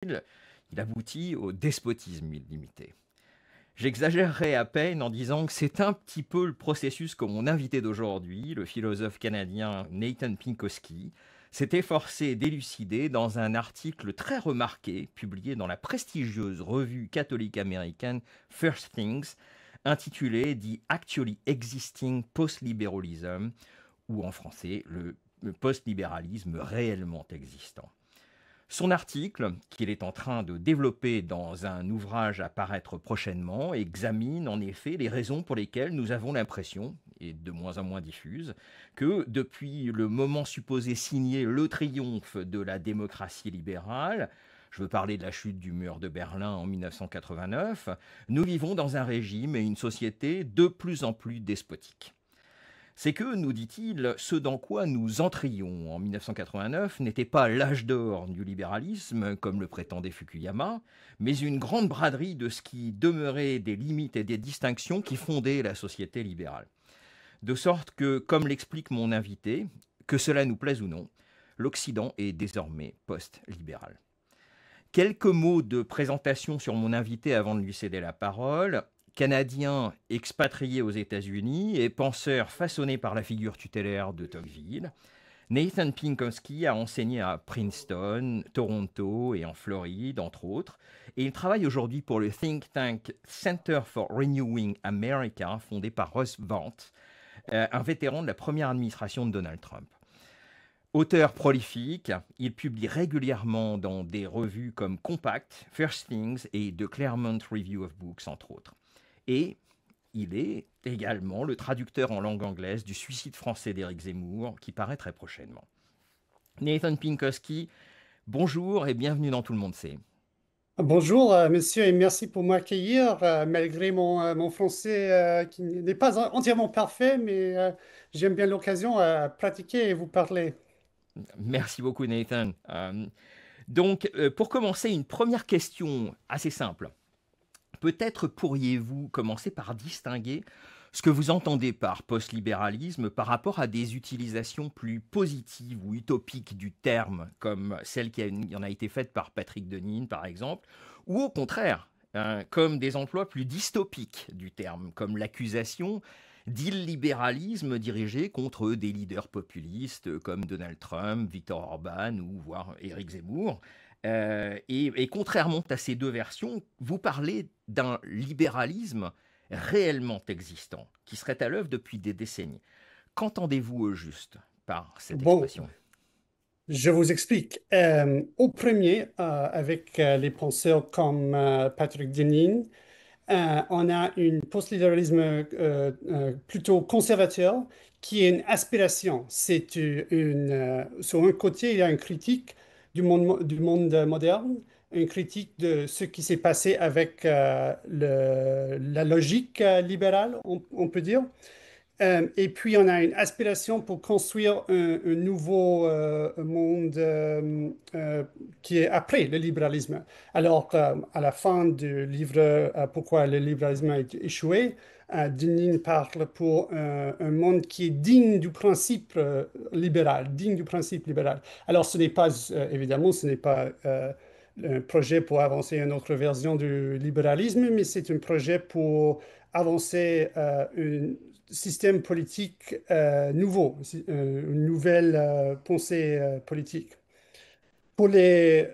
il aboutit au despotisme illimité. J'exagérerai à peine en disant que c'est un petit peu le processus que mon invité d'aujourd'hui, le philosophe canadien Nathan Pinkowski, s'est efforcé d'élucider dans un article très remarqué publié dans la prestigieuse revue catholique américaine First Things, intitulé The Actually Existing Post-Liberalism, ou en français le post-libéralisme réellement existant. Son article, qu'il est en train de développer dans un ouvrage à paraître prochainement, examine en effet les raisons pour lesquelles nous avons l'impression, et de moins en moins diffuse, que depuis le moment supposé signer le triomphe de la démocratie libérale, je veux parler de la chute du mur de Berlin en 1989, nous vivons dans un régime et une société de plus en plus despotiques. C'est que, nous dit-il, ce dans quoi nous entrions en 1989 n'était pas l'âge d'or du libéralisme, comme le prétendait Fukuyama, mais une grande braderie de ce qui demeurait des limites et des distinctions qui fondaient la société libérale. De sorte que, comme l'explique mon invité, que cela nous plaise ou non, l'Occident est désormais post-libéral. Quelques mots de présentation sur mon invité avant de lui céder la parole. Canadien expatrié aux États-Unis et penseur façonné par la figure tutélaire de Tocqueville, Nathan Pinkowski a enseigné à Princeton, Toronto et en Floride, entre autres, et il travaille aujourd'hui pour le think tank Center for Renewing America, fondé par Russ Vought, un vétéran de la première administration de Donald Trump. Auteur prolifique, il publie régulièrement dans des revues comme Compact, First Things et The Claremont Review of Books, entre autres. Et il est également le traducteur en langue anglaise du Suicide français d'Éric Zemmour, qui paraît très prochainement. Nathan Pinkowski, bonjour et bienvenue dans Tout le monde sait. Bonjour, monsieur, et merci pour m'accueillir, malgré mon français qui n'est pas entièrement parfait, mais j'aime bien l'occasion à pratiquer et vous parler. Merci beaucoup Nathan. Pour commencer, une première question assez simple. Peut-être pourriez-vous commencer par distinguer ce que vous entendez par post-libéralisme par rapport à des utilisations plus positives ou utopiques du terme, comme celle qui en a été faite par Patrick Deneen, par exemple, ou au contraire, comme des emplois plus dystopiques du terme, comme l'accusation d'illibéralisme dirigé contre des leaders populistes comme Donald Trump, Viktor Orban ou voire Éric Zemmour. Et contrairement à ces deux versions, vous parlez d'un libéralisme réellement existant, qui serait à l'œuvre depuis des décennies. Qu'entendez-vous au juste par cette Bon, expression? je vous explique. Au premier, avec les penseurs comme Patrick Deneen, on a un post-libéralisme plutôt conservateur qui est une aspiration. Sur un côté, il y a une critique du monde moderne, une critique de ce qui s'est passé avec la logique libérale, on peut dire. Et puis, on a une aspiration pour construire un nouveau monde qui est après le libéralisme. Alors, à la fin du livre Pourquoi le libéralisme a échoué, Denis parle pour un monde qui est digne du principe libéral, digne du principe libéral. Alors, ce n'est pas, évidemment, ce n'est pas un projet pour avancer une autre version du libéralisme, mais c'est un projet pour avancer système politique nouveau, une nouvelle pensée politique. Pour les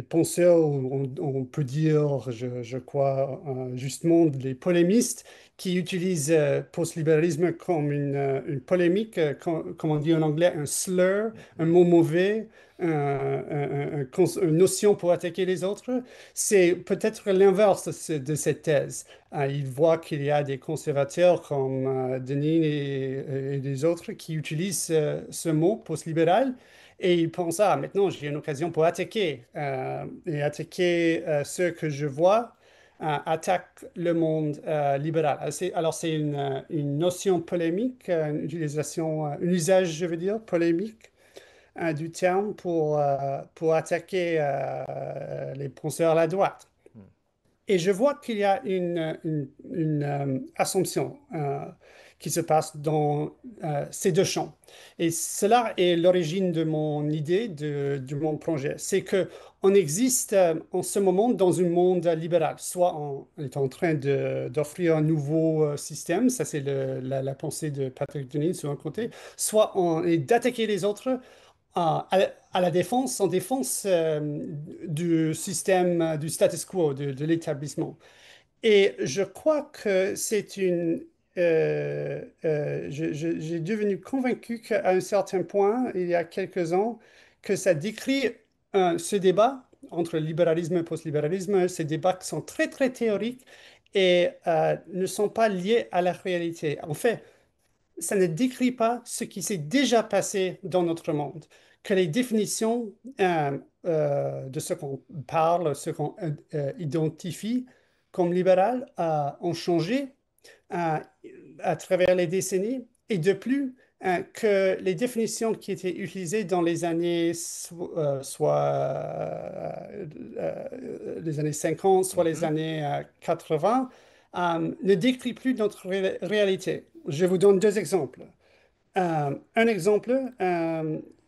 penseurs, on peut dire, je crois, justement, les polémistes qui utilisent post-libéralisme comme une polémique, comme on dit en anglais, un slur, un mot mauvais, une notion pour attaquer les autres, c'est peut-être l'inverse de cette thèse. Ils voient qu'il y a des conservateurs comme Denis et des autres qui utilisent ce mot post-libéral et ils pensent, ah, maintenant j'ai une occasion pour attaquer. Et attaquer ce que je vois attaque le monde libéral. Alors c'est une notion polémique, une utilisation, un usage, je veux dire, polémique du terme pour attaquer les penseurs à la droite. Et je vois qu'il y a une assomption qui se passe dans ces deux champs. Et cela est l'origine de mon idée, de mon projet. C'est que on existe en ce moment dans un monde libéral. Soit on est en train d'offrir un nouveau système, ça c'est la pensée de Patrick Deneen sur un côté, soit on est d'attaquer les autres à la défense, en défense du système, du status quo, de l'établissement. Et je crois que c'est j'ai devenu convaincu qu'à un certain point, il y a quelques ans, que ça décrit ce débat entre libéralisme et post-libéralisme, ces débats qui sont très, très théoriques et ne sont pas liés à la réalité. En fait, ça ne décrit pas ce qui s'est déjà passé dans notre monde, que les définitions de ce qu'on parle, ce qu'on identifie comme libéral ont changé euh, à travers les décennies, et de plus, que les définitions qui étaient utilisées dans les années, les années 50, soit les Mhm, années 80, ne décrit plus notre réalité. Je vous donne deux exemples. Un exemple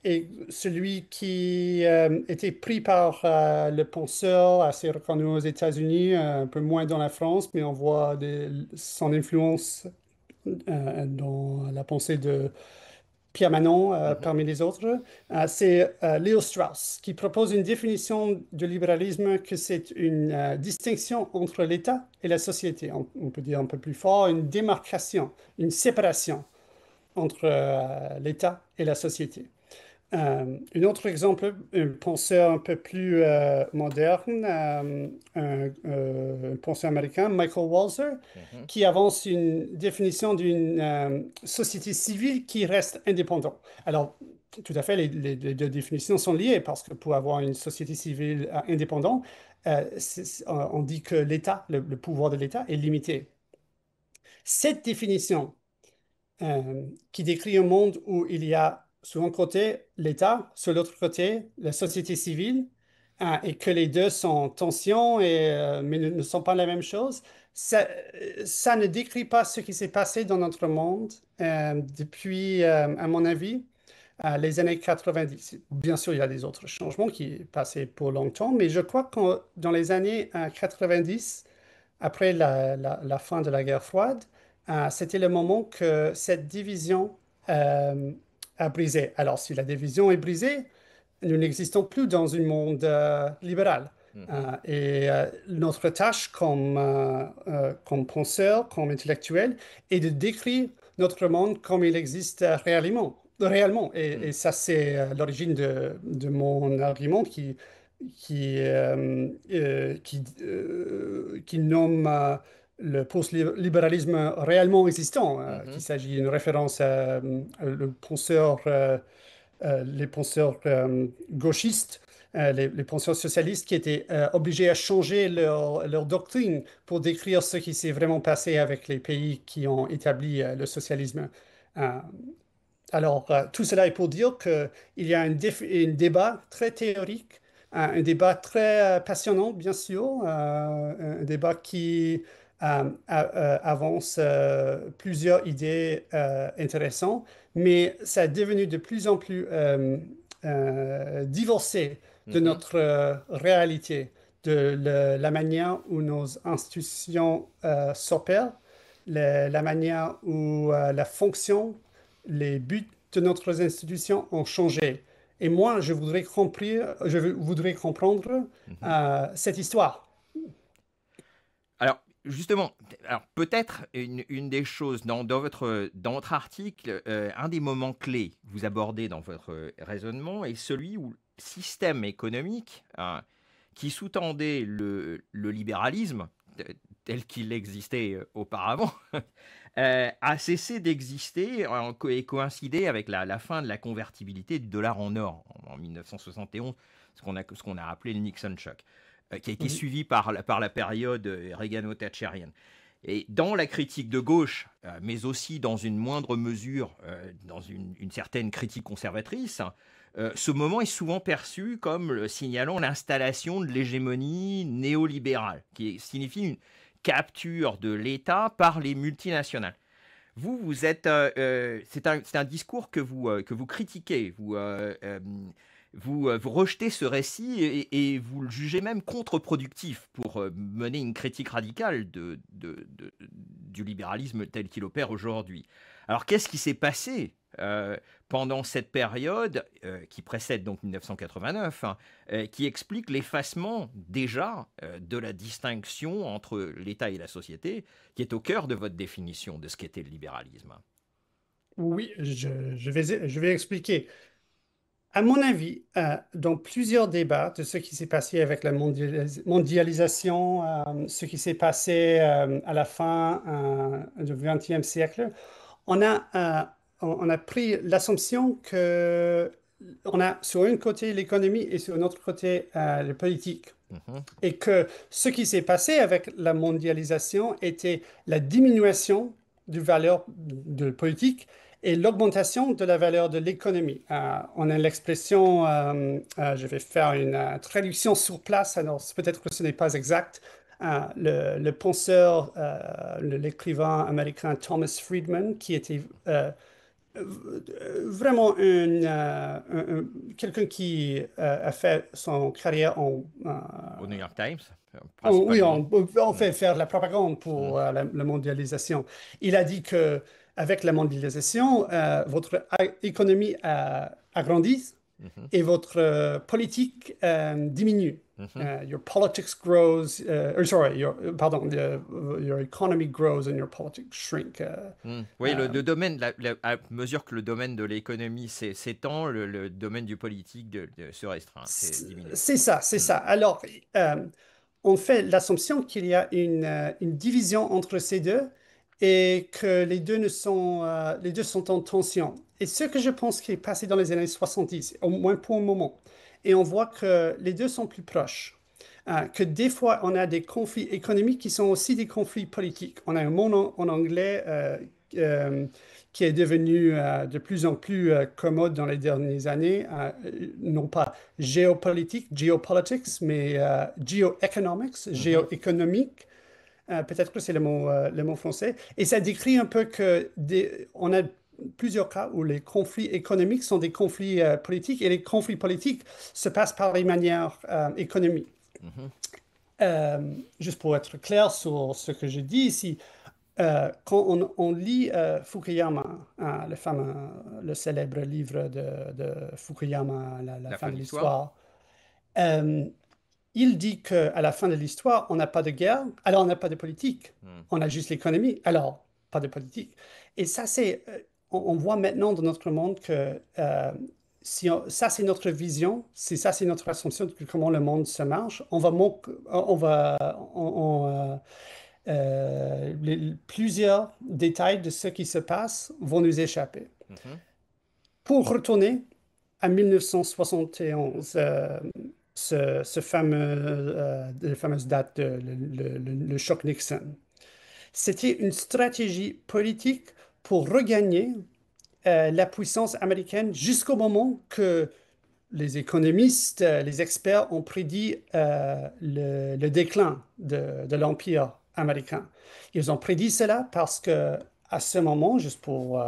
est celui qui était pris par le penseur assez reconnu aux États-Unis, un peu moins dans la France, mais on voit son influence dans la pensée de Pierre Manon mhm, parmi les autres. C'est Léo Strauss qui propose une définition de libéralisme que c'est une distinction entre l'État et la société. On peut dire un peu plus fort, une démarcation, une séparation entre l'État et la société. Un autre exemple, un penseur un peu plus moderne, un penseur américain, Michael Walzer, mhm, qui avance une définition d'une société civile qui reste indépendante. Alors, tout à fait, les deux définitions sont liées parce que pour avoir une société civile indépendante, on dit que l'État, le pouvoir de l'État est limité. Cette définition qui décrit un monde où il y a sur un côté l'État, sur l'autre côté la société civile, et que les deux sont en tension, mais ne sont pas la même chose. Ça ne décrit pas ce qui s'est passé dans notre monde depuis, à mon avis, les années 90. Bien sûr, il y a des autres changements qui sont passés pour longtemps, mais je crois que dans les années 90, après la fin de la guerre froide, c'était le moment que cette division euh, a brisé. Alors, si la division est brisée, nous n'existons plus dans un monde libéral. mhm, Notre tâche comme penseur, comme intellectuel, est de décrire notre monde comme il existe réellement. Et mhm, ça, c'est l'origine de mon argument qui nomme le post-libéralisme réellement existant, qu'il mhm. s'agit d'une référence à le penseur les penseurs gauchistes, les penseurs socialistes qui étaient obligés à changer leur doctrine pour décrire ce qui s'est vraiment passé avec les pays qui ont établi le socialisme. Euh, Tout cela est pour dire qu'il y a un débat très théorique, un débat très passionnant, bien sûr, un débat qui avance plusieurs idées intéressantes, mais ça est devenu de plus en plus divorcé de Mhm, notre réalité, de la manière où nos institutions s'opèrent, la manière où la fonction les buts de notre institution ont changé. Et moi, je voudrais comprendre mhm. cette histoire. Alors, justement, alors peut-être une des choses dans votre article, un des moments clés que vous abordez dans votre raisonnement est celui où le système économique qui sous-tendait le libéralisme tel qu'il existait auparavant a cessé d'exister et coïncidé avec la fin de la convertibilité du dollar en or en 1971, ce qu'on a appelé le Nixon Shock, qui a été Mhm. suivi par la période Reagano-Thatcherienne. Et dans la critique de gauche, mais aussi dans une moindre mesure, dans une certaine critique conservatrice, Ce moment est souvent perçu comme signalant l'installation de l'hégémonie néolibérale, qui signifie une capture de l'État par les multinationales. Vous êtes, c'est un discours que vous critiquez, vous rejetez ce récit et vous le jugez même contre-productif pour mener une critique radicale du libéralisme tel qu'il opère aujourd'hui. Alors qu'est-ce qui s'est passé pendant cette période qui précède donc 1989, hein, qui explique l'effacement déjà de la distinction entre l'État et la société, qui est au cœur de votre définition de ce qu'était le libéralisme? Oui, je vais expliquer. À mon avis, dans plusieurs débats de ce qui s'est passé avec la mondialisation, ce qui s'est passé à la fin du XXe siècle, on a, on a pris l'assumption que on a sur un côté l'économie et sur un autre côté le politique. Mhm, Et que ce qui s'est passé avec la mondialisation était la diminution du valeur de politique et l'augmentation de la valeur de l'économie. On a l'expression, je vais faire une traduction sur place, alors peut-être que ce n'est pas exact. Le penseur, l'écrivain américain Thomas Friedman, qui était vraiment quelqu'un qui a fait son carrière au New York Times, oui, principalement. on Mm, fait faire de la propagande mm, pour la mondialisation. Il a dit que avec la mondialisation, votre économie a grandi mhm, et votre politique diminue. mhm. Your politics grows, sorry, pardon, your economy grows and your politics shrink. Oui, Euh, domaine, à mesure que le domaine de l'économie s'étend, le domaine du politique se restreint, c'est diminue. c'est ça, c'est Mm, ça. Alors, euh, on fait l'assumption qu'il y a une division entre ces deux et que les deux sont en tension. Et ce que je pense qui est passé dans les années 70, au moins pour le moment, et on voit que les deux sont plus proches. Que des fois, on a des conflits économiques qui sont aussi des conflits politiques. On a un mot en anglais euh, qui est devenu de plus en plus commode dans les dernières années, non pas géopolitique, geopolitics, mais geoeconomics, mhm, géoéconomique. Peut-être que c'est le mot français. Et ça décrit un peu que on a plusieurs cas où les conflits économiques sont des conflits politiques et les conflits politiques se passent par les manières économiques. mhm. Juste pour être clair sur ce que je dis ici, quand on lit Fukuyama, le célèbre livre de Fukuyama, La La fin fin de de l'histoire. l'histoire, euh, il dit qu'à la fin de l'histoire, on n'a pas de guerre, alors on n'a pas de politique, Mm, on a juste l'économie, alors pas de politique. Et ça, on voit maintenant dans notre monde que ça, c'est notre vision, si ça, c'est notre assumption de comment le monde se marche, on va, plusieurs détails de ce qui se passe vont nous échapper. mhm. Pour retourner à 1971, la fameuse date, le choc Nixon, c'était une stratégie politique pour regagner la puissance américaine jusqu'au moment que les économistes, les experts ont prédit le déclin de l'Empire américain. Ils ont prédit cela parce que à ce moment, juste pour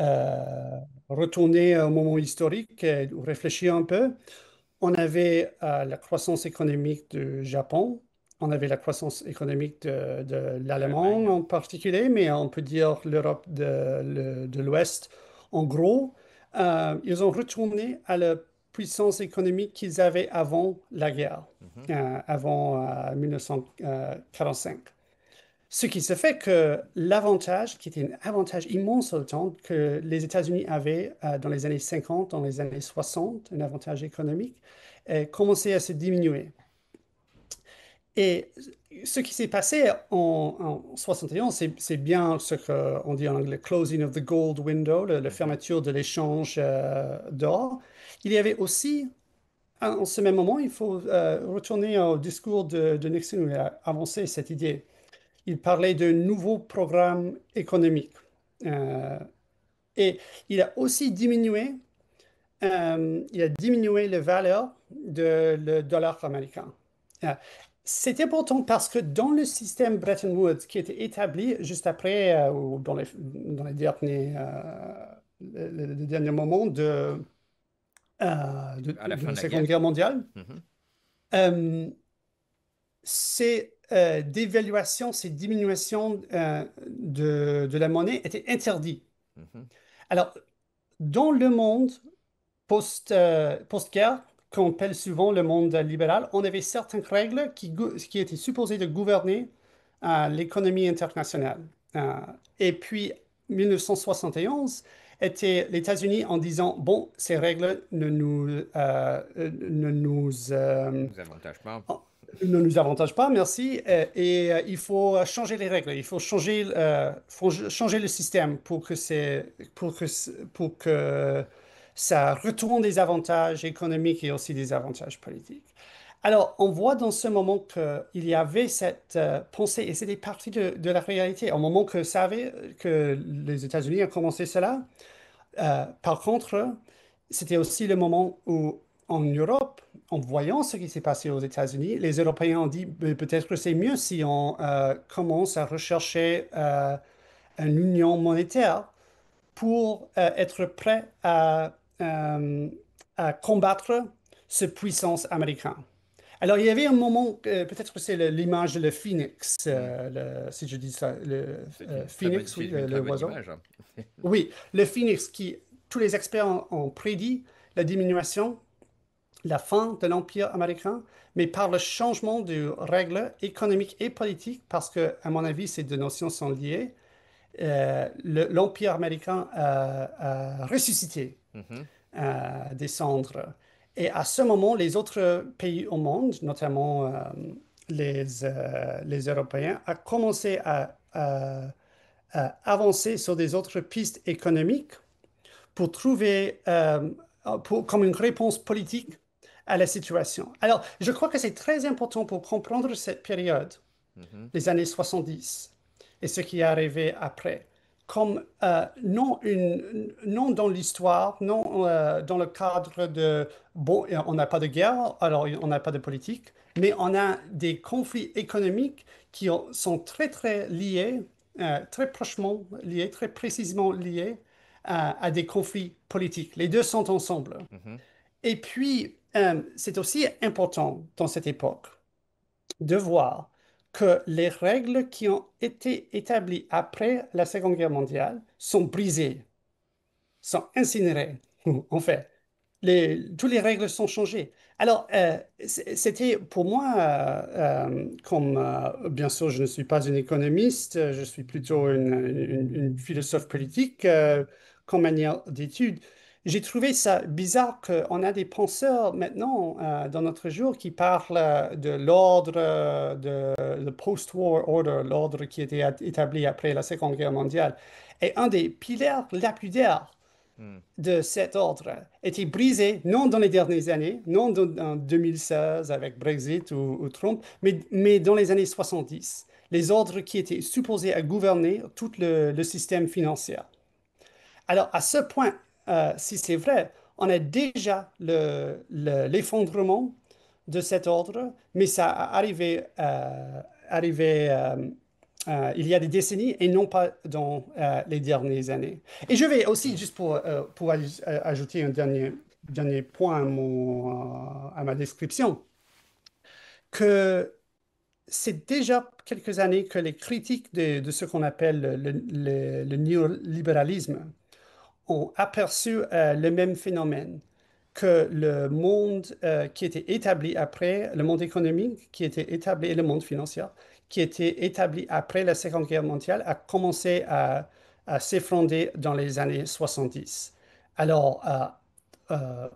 euh, retourner au moment historique et réfléchir un peu, on avait la croissance économique du Japon, on avait la croissance économique de l'Allemagne L'Allemagne. en particulier, mais on peut dire l'Europe de l'Ouest. En gros, ils ont retourné à la puissance économique qu'ils avaient avant la guerre, Mhm, avant 1945. Ce qui se fait que l'avantage, qui était un avantage immense au temps que les États-Unis avaient dans les années 50, dans les années 60, un avantage économique, commençait à se diminuer. Et ce qui s'est passé en 71, c'est bien ce qu'on dit en anglais, closing of the gold window, la mhm. fermeture de l'échange d'or. Il y avait aussi, en ce même moment, il faut retourner au discours de Nixon où il a avancé cette idée. Il parlait de nouveaux programmes économiques. Euh, Et il a aussi diminué la valeur de le dollar américain. Euh, C'est important parce que dans le système Bretton Woods qui était établi juste après, ou dans les derniers moments À la de fin la de la Seconde guerre. Guerre mondiale, Mhm, euh, ces dévaluations, ces diminutions de la monnaie étaient interdites. mhm, Alors, dans le monde post-guerre, qu'on appelle souvent le monde libéral, on avait certaines règles qui étaient supposées de gouverner l'économie internationale. Euh, et puis, 1971 était les États-Unis en disant, bon, ces règles Nous avantage pas. ne nous avantagent pas, merci, il faut changer les règles, faut changer le système pour que ça retourne des avantages économiques et aussi des avantages politiques. Alors, on voit dans ce moment qu'il y avait cette pensée, et c'était partie de la réalité. Au moment que les États-Unis ont commencé cela, par contre, c'était aussi le moment où, en Europe, en voyant ce qui s'est passé aux États-Unis, les Européens ont dit peut-être que c'est mieux si on commence à rechercher une union monétaire pour être prêt à combattre cette puissance américaine. Alors, il y avait un moment, peut-être que c'est l'image de le phoenix, Hmm. si je dis ça, le phoenix, C'est oui, une très le bonne oiseau. image, hein. Oui, le phénix qui, tous les experts ont prédit la diminution, la fin de l'Empire américain, mais par le changement de règles économiques et politiques, parce que, à mon avis, ces deux notions sont liées, l'Empire américain a ressuscité Mhm, des cendres. Et à ce moment, les autres pays au monde, notamment les Européens, ont commencé à avancer sur des autres pistes économiques pour trouver comme une réponse politique à la situation. Alors, je crois que c'est très important pour comprendre cette période, mhm. les années 70 et ce qui est arrivé après, comme non dans l'histoire, non dans le cadre de, bon, on n'a pas de guerre, alors on n'a pas de politique, mais on a des conflits économiques qui sont très, très liés, très prochement liés, très précisément liés à des conflits politiques. Les deux sont ensemble. Mhm. Et puis, c'est aussi important dans cette époque de voir que les règles qui ont été établies après la Seconde Guerre mondiale sont brisées, sont incinérées, en fait. Toutes les règles sont changées. Alors, c'était pour moi, comme bien sûr, je ne suis pas une économiste, je suis plutôt une philosophe politique comme manière d'étude. J'ai trouvé ça bizarre qu'on a des penseurs maintenant dans notre jour qui parlent de l'ordre, le post-war order, l'ordre qui était établi après la Seconde Guerre mondiale. Et un des piliers lapidaires Hmm. de cet ordre était brisé, non dans les dernières années, non en 2016 avec Brexit ou Trump, mais dans les années 70. Les ordres qui étaient supposés à gouverner tout le système financier. Alors, à ce point, si c'est vrai, on a déjà l'effondrement de cet ordre, mais ça a arrivé il y a des décennies et non pas dans les dernières années. Et je vais aussi, juste pour ajouter un dernier point à ma description, que c'est déjà quelques années que les critiques de ce qu'on appelle le néolibéralisme ont aperçu le même phénomène, que le monde qui était établi après, le monde économique qui était établi, et le monde financier qui était établi après la Seconde Guerre mondiale a commencé à s'effondrer dans les années 70. Alors,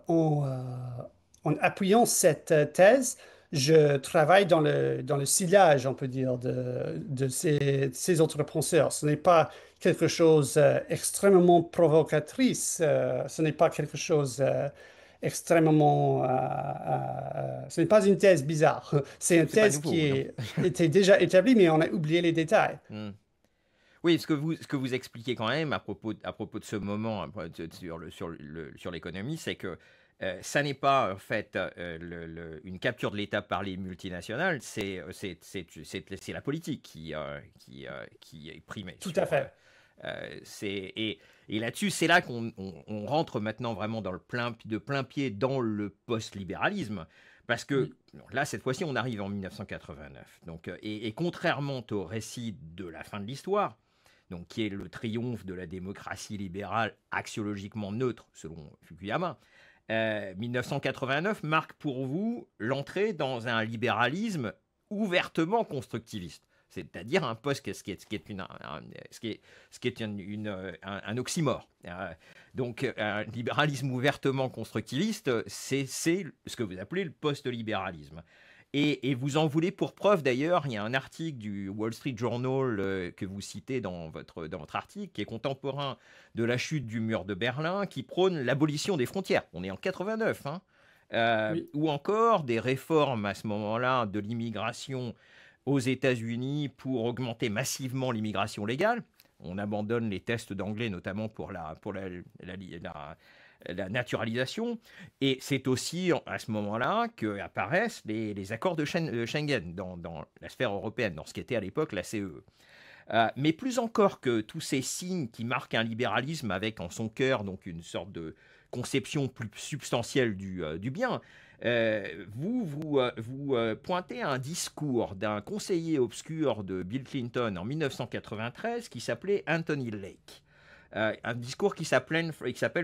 en appuyant cette thèse, je travaille dans le sillage, on peut dire, de ces autres penseurs. Ce n'est pas quelque chose extrêmement provocatrice, ce n'est pas quelque chose ce n'est pas une thèse bizarre. C'est une C'est pas thèse qui nouveau, non? était déjà établie, mais on a oublié les détails. Hmm. Oui, ce que vous expliquez quand même à propos de ce moment sur l'économie, c'est que ça n'est pas en fait une capture de l'État par les multinationales, c'est la politique qui est primée Tout à sur. fait. Euh, c'est, et et là-dessus, c'est là qu'on rentre maintenant vraiment de plein pied dans le post-libéralisme. Parce que Oui. là, cette fois-ci, on arrive en 1989. Donc, et contrairement au récit de la fin de l'histoire, donc qui est le triomphe de la démocratie libérale axiologiquement neutre, selon Fukuyama, 1989 marque pour vous l'entrée dans un libéralisme ouvertement constructiviste. C'est-à-dire un poste, ce qui est, ce qui est un oxymore. Donc, un libéralisme ouvertement constructiviste, c'est ce que vous appelez le post-libéralisme. Et vous en voulez pour preuve d'ailleurs, il y a un article du Wall Street Journal que vous citez dans votre article, qui est contemporain de la chute du mur de Berlin, qui prône l'abolition des frontières. On est en 89, hein. Oui. Ou encore des réformes à ce moment-là de l'immigration aux États-Unis pour augmenter massivement l'immigration légale. On abandonne les tests d'anglais, notamment pour la naturalisation. Et c'est aussi à ce moment-là qu'apparaissent les accords de Schengen dans la sphère européenne, dans ce qui était à l'époque la CE. Mais plus encore que tous ces signes qui marquent un libéralisme avec en son cœur donc une sorte de conception plus substantielle du bien, vous pointez à un discours d'un conseiller obscur de Bill Clinton en 1993 qui s'appelait Anthony Lake. Un discours qui s'appelle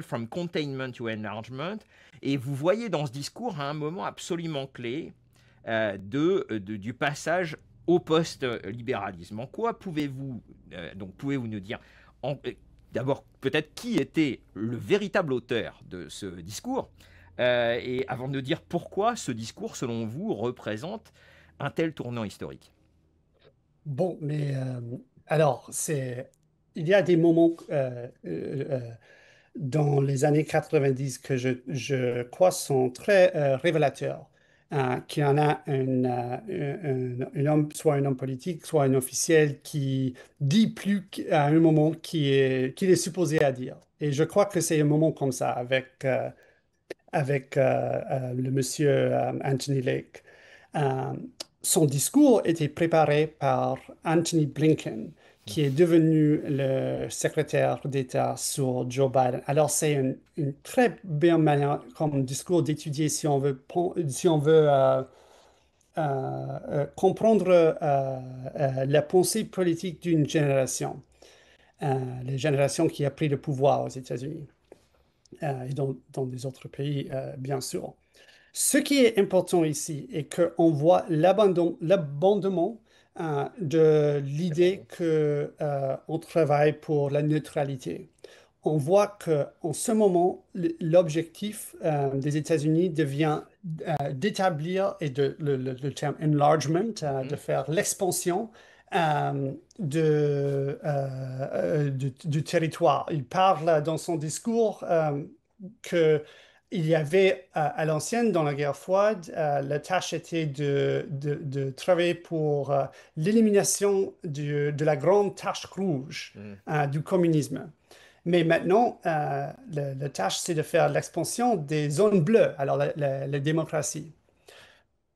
From Containment to Enlargement. Et vous voyez dans ce discours à un moment absolument clé du passage au post-libéralisme. En quoi pouvez-vous nous dire d'abord peut-être qui était le véritable auteur de ce discours et avant de nous dire pourquoi ce discours, selon vous, représente un tel tournant historique. Bon, mais alors, il y a des moments dans les années 90 que je crois sont très révélateurs. Qu'il y en a un homme, soit un homme politique, soit un officiel qui dit plus à un moment qu'il est supposé à dire. Et je crois que c'est un moment comme ça avec le monsieur Anthony Lake. Euh, Son discours était préparé par Anthony Blinken, qui est devenu le secrétaire d'État sur Joe Biden. Alors, c'est une très bonne manière comme discours d'étudier si on veut comprendre la pensée politique d'une génération, la génération qui a pris le pouvoir aux États-Unis et dans des autres pays, bien sûr. Ce qui est important ici est qu'on voit l'abandonnement de l'idée que on travaille pour la neutralité. On voit que en ce moment, l'objectif des États-Unis devient d'établir et le terme enlargement, de Mhm. faire l'expansion du territoire. Il parle dans son discours que il y avait à l'ancienne, dans la guerre froide, la tâche était de travailler pour l'élimination de la grande tache rouge Mhm. du communisme. Mais maintenant, la tâche, c'est de faire l'expansion des zones bleues, alors la démocratie.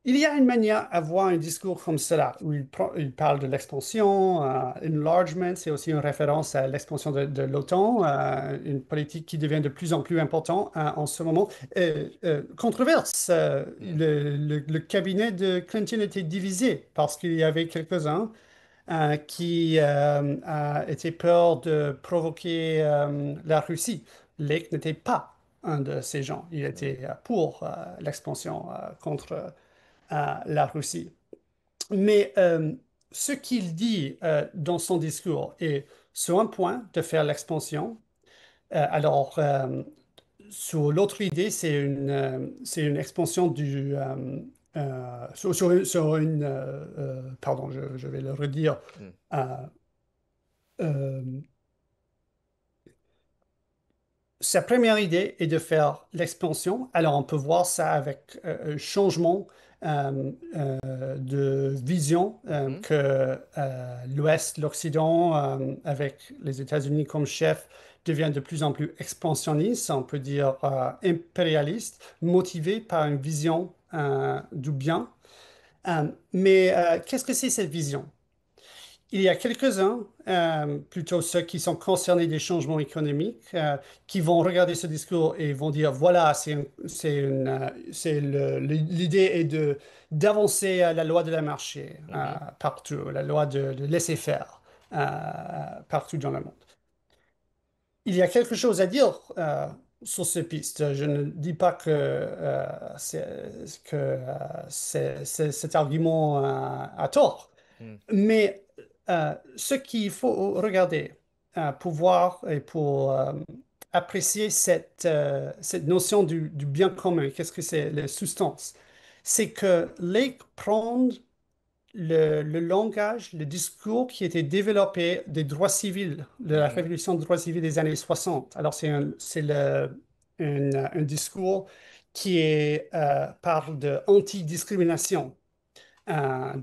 Il y a une manière à voir un discours comme cela, où il parle de l'expansion, enlargement, c'est aussi une référence à l'expansion de l'OTAN, une politique qui devient de plus en plus importante en ce moment. Controverse, Mhm. le cabinet de Clinton était divisé parce qu'il y avait quelques-uns qui étaient peur de provoquer la Russie. Lake n'était pas un de ces gens. Il Mhm. était pour l'expansion contre la Russie. Mais ce qu'il dit dans son discours est sur un point de faire l'expansion. Alors, sur l'autre idée, c'est une expansion sur une... pardon, je vais le redire. Mhm. Euh, euh, sa première idée est de faire l'expansion. Alors, on peut voir ça avec un changement de vision Mhm. que l'Ouest, l'Occident, avec les États-Unis comme chef, devient de plus en plus expansionniste, on peut dire impérialiste, motivé par une vision du bien. Mais qu'est-ce que c'est cette vision? Il y a quelques-uns, plutôt ceux qui sont concernés des changements économiques, qui vont regarder ce discours et vont dire, voilà, l'idée est de d'avancer la loi de la marché Mhm. partout, la loi de laisser faire partout dans le monde. Il y a quelque chose à dire sur ces pistes. Je ne dis pas que cet argument a tort. Mhm. Mais ce qu'il faut regarder pour voir et pour apprécier cette notion du bien commun, qu'est-ce que c'est, la substance, c'est que Lake prend le langage, le discours qui était développé des droits civils, de la Mhm. révolution des droits civils des années 60. Alors, un discours parle de anti-discrimination dans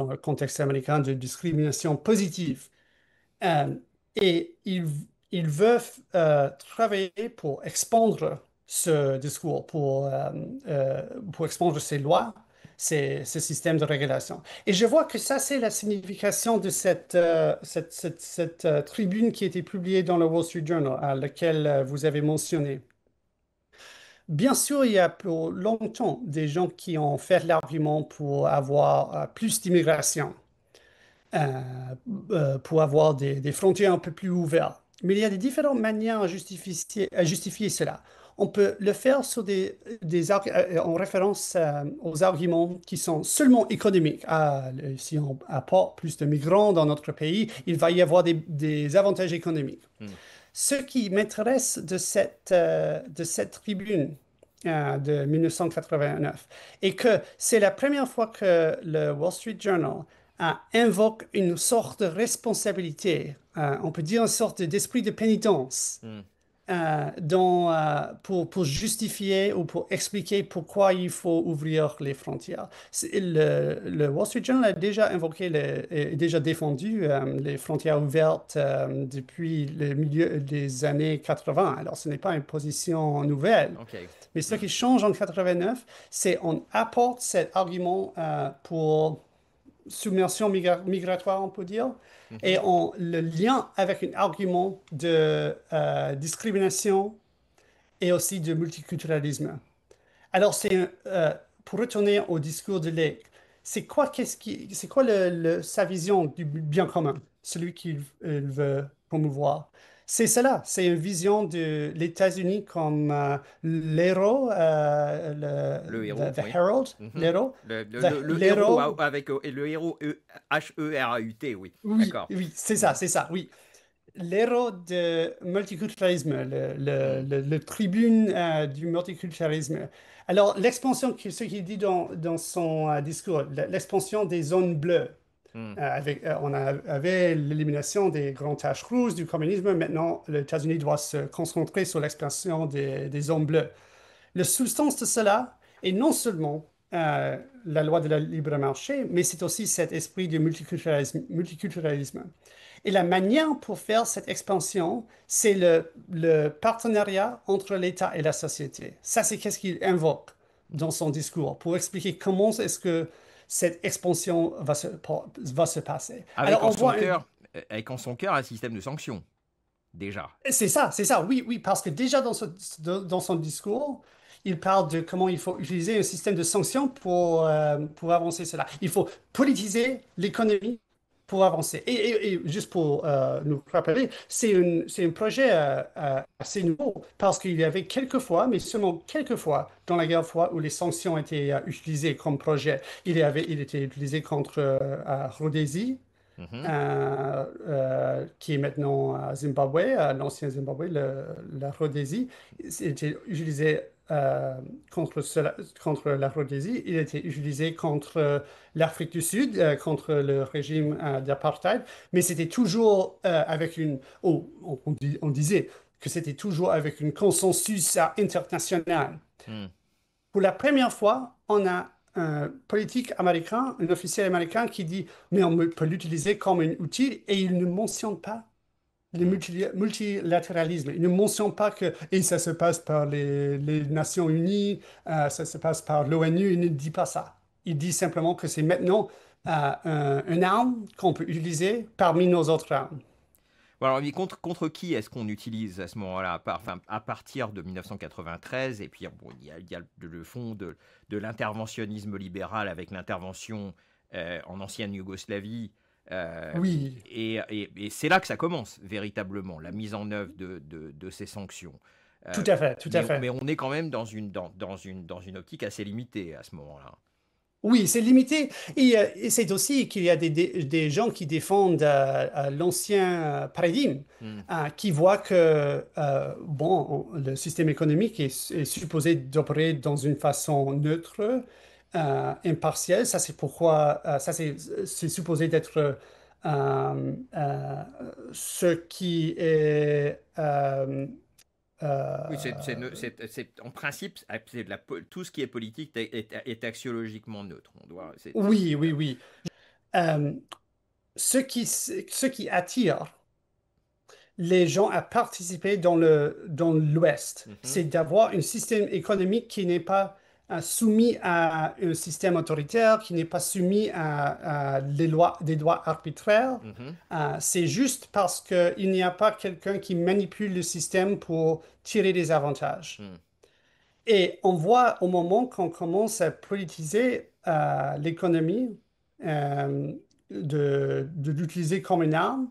le contexte américain de discrimination positive. Euh, et ils veulent travailler pour expandre ce discours, pour expandre ces lois, ces systèmes de régulation. Et je vois que ça, c'est la signification de cette tribune qui a été publiée dans le Wall Street Journal, à laquelle vous avez mentionné. Bien sûr, il y a pour longtemps des gens qui ont fait l'argument pour avoir plus d'immigration, euh, pour avoir des frontières un peu plus ouvertes. Mais il y a des différentes manières à justifier cela. On peut le faire sur en référence aux arguments qui sont seulement économiques. Si on apporte plus de migrants dans notre pays, il va y avoir des avantages économiques. Mhm. Ce qui m'intéresse de cette tribune de 1989 est que c'est la première fois que le Wall Street Journal invoque une sorte de responsabilité, on peut dire une sorte d'esprit de pénitence Mhm. pour justifier ou pour expliquer pourquoi il faut ouvrir les frontières. Le Wall Street Journal a déjà invoqué, et déjà défendu les frontières ouvertes depuis le milieu des années 80. Alors, ce n'est pas une position nouvelle. Ok. Mais ce Mhm. qui change en 89, c'est on apporte cet argument pour submersion migratoire, on peut dire, et Mhm. on le lien avec un argument de discrimination et aussi de multiculturalisme. Alors, pour retourner au discours de Lake, c'est quoi sa vision du bien commun, celui qu'il veut promouvoir? C'est cela, c'est une vision de l'États-Unis comme l'héros, Le héros, the oui. Herald, Mhm. l'héros, Le héros l'héros. avec le héros H-E-R-A-U-T, oui. Oui, D'accord. oui, Mhm. c'est ça, oui. L'héros du multiculturalisme, Mhm. le tribune du multiculturalisme. Alors, ce qu'il dit dans son discours, l'expansion des zones bleues. Mhm. Avait l'élimination des grandes taches rouges du communisme. Maintenant, les États-Unis doivent se concentrer sur l'expansion des zones bleues. La substance de cela est non seulement la loi de la libre marché, mais c'est aussi cet esprit de multiculturalisme. Et la manière pour faire cette expansion, c'est le partenariat entre l'État et la société. Ça, c'est qu'est-ce qu'il invoque dans son discours pour expliquer comment est-ce que cette expansion va se passer. Alors, on voit, Avec en son cœur un système de sanctions, déjà. c'est ça, oui, oui, parce que déjà dans son discours, il parle de comment il faut utiliser un système de sanctions pour avancer cela. Il faut politiser l'économie pour avancer. Et juste pour nous rappeler, c'est un projet assez nouveau parce qu'il y avait quelques fois, mais seulement quelques fois, dans la guerre froide où les sanctions étaient utilisées comme projet. Il était utilisé contre Rhodésie Mhm. qui est maintenant à Zimbabwe, l'ancien Zimbabwe, la Rhodésie. C'était utilisé contre la Rhodésie. Il était utilisé contre l'Afrique du Sud, contre le régime d'apartheid. Mais c'était toujours avec une... Oh, on disait que c'était toujours avec un consensus international. Hmm. Pour la première fois, on a un politique américain, un officiel américain qui dit, mais on peut l'utiliser comme un outil et il ne mentionne pas le Hmm. multilatéralisme. Il ne mentionne pas que et ça se passe par les Nations Unies, ça se passe par l'ONU. Il ne dit pas ça. Il dit simplement que c'est maintenant une arme qu'on peut utiliser parmi nos autres armes. Bon, alors, mais contre qui est-ce qu'on utilise à ce moment-là, enfin, à partir de 1993, et puis bon, il y a le fond de l'interventionnisme libéral avec l'intervention en ancienne Yougoslavie, Oui, et c'est là que ça commence véritablement, la mise en œuvre de ces sanctions. tout Euh, à fait, tout à mais fait. on est quand même dans une optique assez limitée à ce moment-là. Oui, c'est limité. Et c'est aussi qu'il y a des gens qui défendent l'ancien paradigme, Hmm. qui voient que bon, le système économique est supposé d'opérer dans une façon neutre, impartielle. Ça, c'est pourquoi c'est supposé d'être euh, ce qui est Oui, euh, en principe, tout ce qui est politique est axiologiquement neutre. On doit, oui, oui, oui. Euh, ce qui attire les gens à participer dans l'Ouest. Mhm, C'est d'avoir un système économique qui n'est pas soumis à un système autoritaire, qui n'est pas soumis à des lois arbitraires. mhm, C'est juste parce qu'il n'y a pas quelqu'un qui manipule le système pour tirer des avantages. mhm, Et on voit au moment qu'on commence à politiser l'économie, de l'utiliser comme une arme,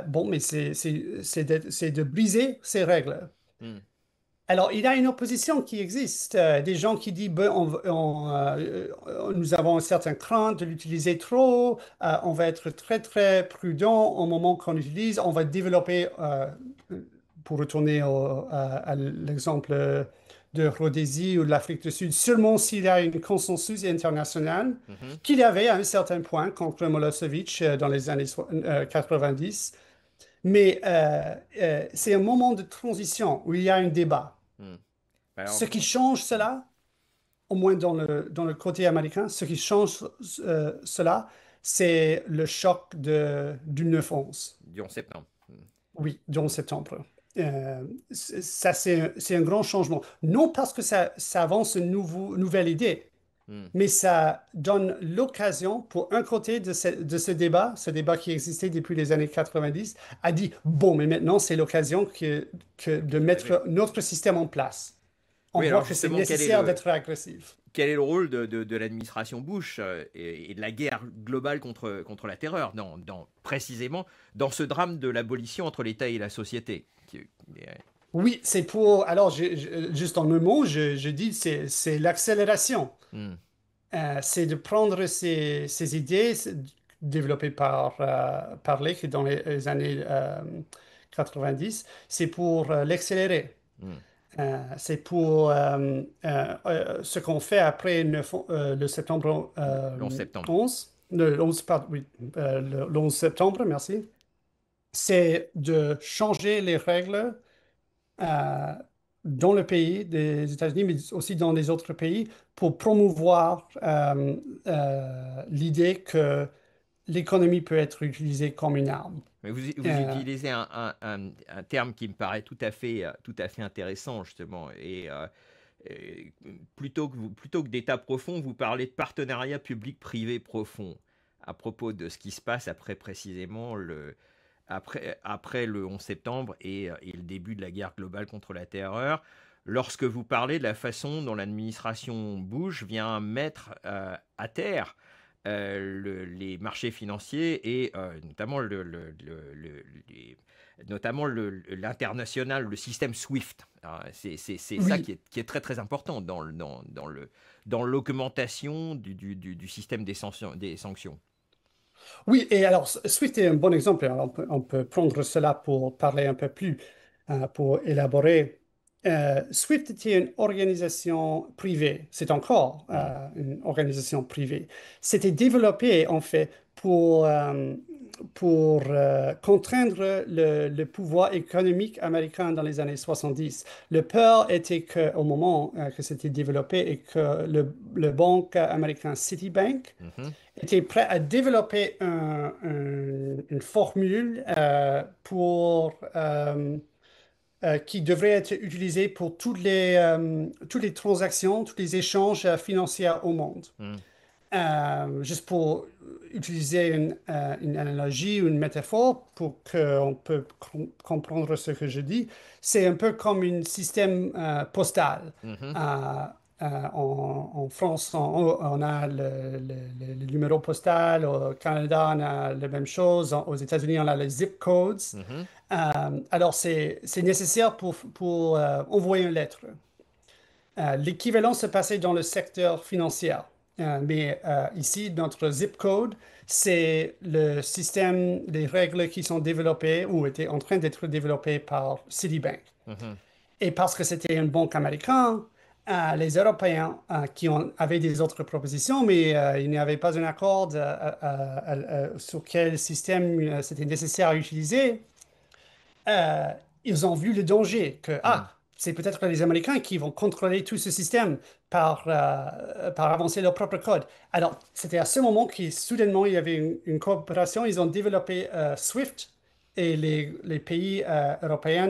bon, mais c'est de briser ces règles. mhm. Alors, il y a une opposition qui existe, des gens qui disent, ben, nous avons une certaine crainte de l'utiliser trop, on va être très, très prudent au moment qu'on l'utilise, on va développer, pour retourner à l'exemple de Rhodésie ou de l'Afrique du Sud, seulement s'il y a un consensus international Mhm. qu'il y avait à un certain point contre Milosevic dans les années 90. Mais c'est un moment de transition où il y a un débat. Mhm. Alors, Ce qui change cela, au moins dans le côté américain, ce qui change cela, c'est le choc du 9/11. du 11 septembre. Mhm. Oui, du 11 septembre. Ça, c'est un grand changement. Non parce que ça avance une nouvelle idée, Mhm. mais ça donne l'occasion pour un côté de ce débat qui existait depuis les années 90, a dit, bon, mais maintenant c'est l'occasion de D'y arriver. mettre notre système en place. On Oui, voit alors que c'est justement, nécessaire d'être agressif. quel est le rôle de l'administration Bush et de la guerre globale contre la terreur, précisément dans ce drame de l'abolition entre l'État et la société Oui, c'est pour. Alors, juste en un mot, je dis c'est l'accélération. Mhm. C'est de prendre ces idées développées par Lake dans les années 90, c'est pour l'accélérer. Mhm. C'est pour ce qu'on fait après le septembre Le 11 septembre. 11, le 11, oui, le 11 septembre, merci. C'est de changer les règles euh, dans le pays des États-Unis, mais aussi dans les autres pays, pour promouvoir l'idée que l'économie peut être utilisée comme une arme. Mais vous Euh, utilisez un terme qui me paraît tout à fait intéressant, justement. Et plutôt que d'État profond, vous parlez de partenariat public-privé profond à propos de ce qui se passe après précisément après le 11 septembre et le début de la guerre globale contre la terreur. Lorsque vous parlez de la façon dont l'administration Bush vient mettre à terre les marchés financiers et notamment l'international, le système SWIFT. C'est ça oui, qui est très très important dans l'augmentation du système des sanctions. oui, et alors Swift est un bon exemple. Alors, on peut prendre cela pour parler un peu plus, pour élaborer. Swift était une organisation privée. C'est encore Hmm. une organisation privée. C'était développé en fait pour contraindre le pouvoir économique américain dans les années 70. Le peur était qu'au moment que c'était développé et que le banque américain Citibank Mhm. était prêt à développer une formule qui devrait être utilisée pour toutes les transactions, tous les échanges financiers au monde. Mhm. Juste pour utiliser une analogie ou une métaphore pour qu'on peut comprendre ce que je dis, c'est un peu comme un système postal. Mhm. Euh, en France, on a le numéro postal. Au Canada, on a la même chose. Aux États-Unis, on a les zip codes. Mhm. Alors, c'est nécessaire pour envoyer une lettre. L'équivalent se passait dans le secteur financier. Mais ici, notre zip code, c'est le système des règles qui sont développées ou étaient en train d'être développées par Citibank. Mhm. Et parce que c'était une banque américaine, les Européens avaient des autres propositions, mais il n'y avait pas un accord sur quel système c'était nécessaire à utiliser. euh, Ils ont vu le danger que, Mhm. c'est peut-être les Américains qui vont contrôler tout ce système par avancer leur propre code. Alors, c'était à ce moment que soudainement, il y avait une coopération. Ils ont développé SWIFT et les pays européens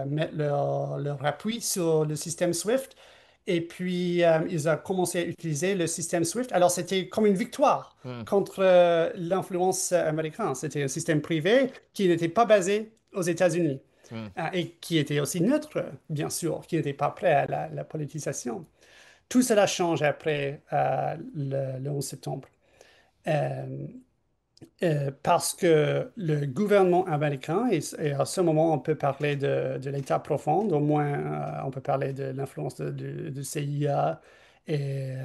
mettent leur appui sur le système SWIFT. Et puis, ils ont commencé à utiliser le système SWIFT. Alors, c'était comme une victoire Mhm. contre l'influence américaine. C'était un système privé qui n'était pas basé aux États-Unis Mhm. et qui était aussi neutre, bien sûr, qui n'était pas prêt à la politisation. Tout cela change après le 11 septembre. Euh, Parce que le gouvernement américain, et à ce moment, on peut parler de l'État profond, au moins on peut parler de l'influence de CIA et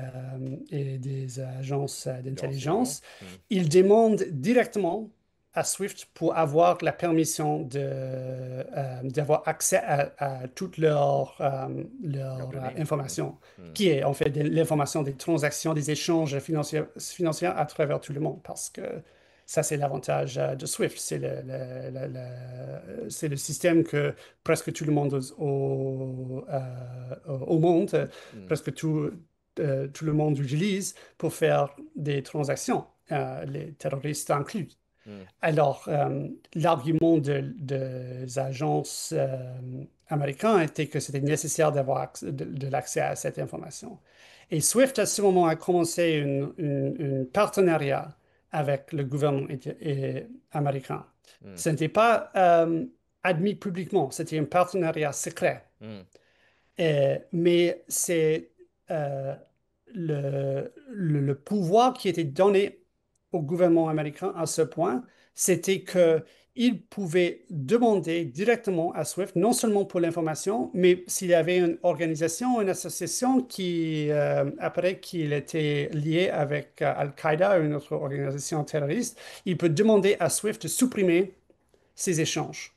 des agences De renseignement. d'intelligence, Mhm. ils demandent directement à SWIFT pour avoir la permission d'avoir accès à toutes Leurs leurs données. Mhm. informations, Mhm. qui est en fait l'information des transactions, des échanges financiers à travers tout le monde, parce que ça, c'est l'avantage de Swift. C'est le système que presque tout le monde au monde, Mhm. presque tout le monde utilise pour faire des transactions, les terroristes inclus. Mhm. Alors, l'argument des agences américaines était que c'était nécessaire d'avoir de l'accès à cette information. Et Swift, à ce moment, a commencé un partenariat avec le gouvernement américain. Mhm. Ce n'était pas admis publiquement, c'était un partenariat secret. Mhm. Mais c'est euh, le pouvoir qui était donné au gouvernement américain à ce point, c'était qu'il pouvait demander directement à SWIFT, non seulement pour l'information, mais s'il y avait une organisation, une association qui apparaît qu'il était lié avec Al-Qaïda, une autre organisation terroriste, il peut demander à SWIFT de supprimer ces échanges.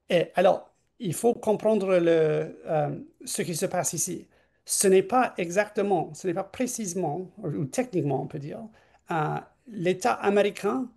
Et alors, il faut comprendre ce qui se passe ici. Ce n'est pas précisément, ou techniquement, on peut dire, euh, l'État américain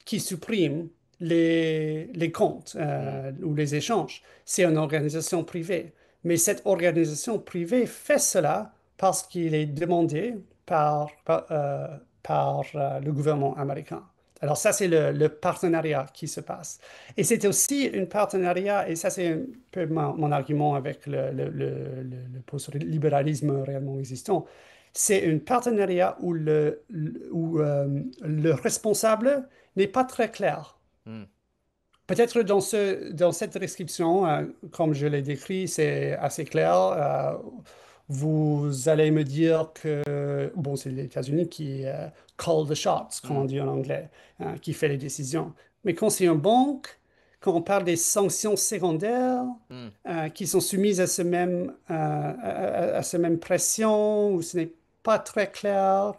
qui supprime les comptes Mhm. ou les échanges. C'est une organisation privée. Mais cette organisation privée fait cela parce qu'il est demandé par le gouvernement américain. Alors ça, c'est le partenariat qui se passe. Et c'est aussi un partenariat, et ça c'est un peu mon argument avec le post-libéralisme réellement existant, c'est un partenariat où le responsable n'est pas très clair. Mhm. Peut-être dans cette description, comme je l'ai décrit, c'est assez clair. Vous allez me dire que, bon, c'est les États-Unis qui call the shots, comme on Mhm. dit en anglais, qui fait les décisions. Mais quand c'est une banque, quand on parle des sanctions secondaires Mhm. qui sont soumises à ce même pression, où ce n'est pas très clair,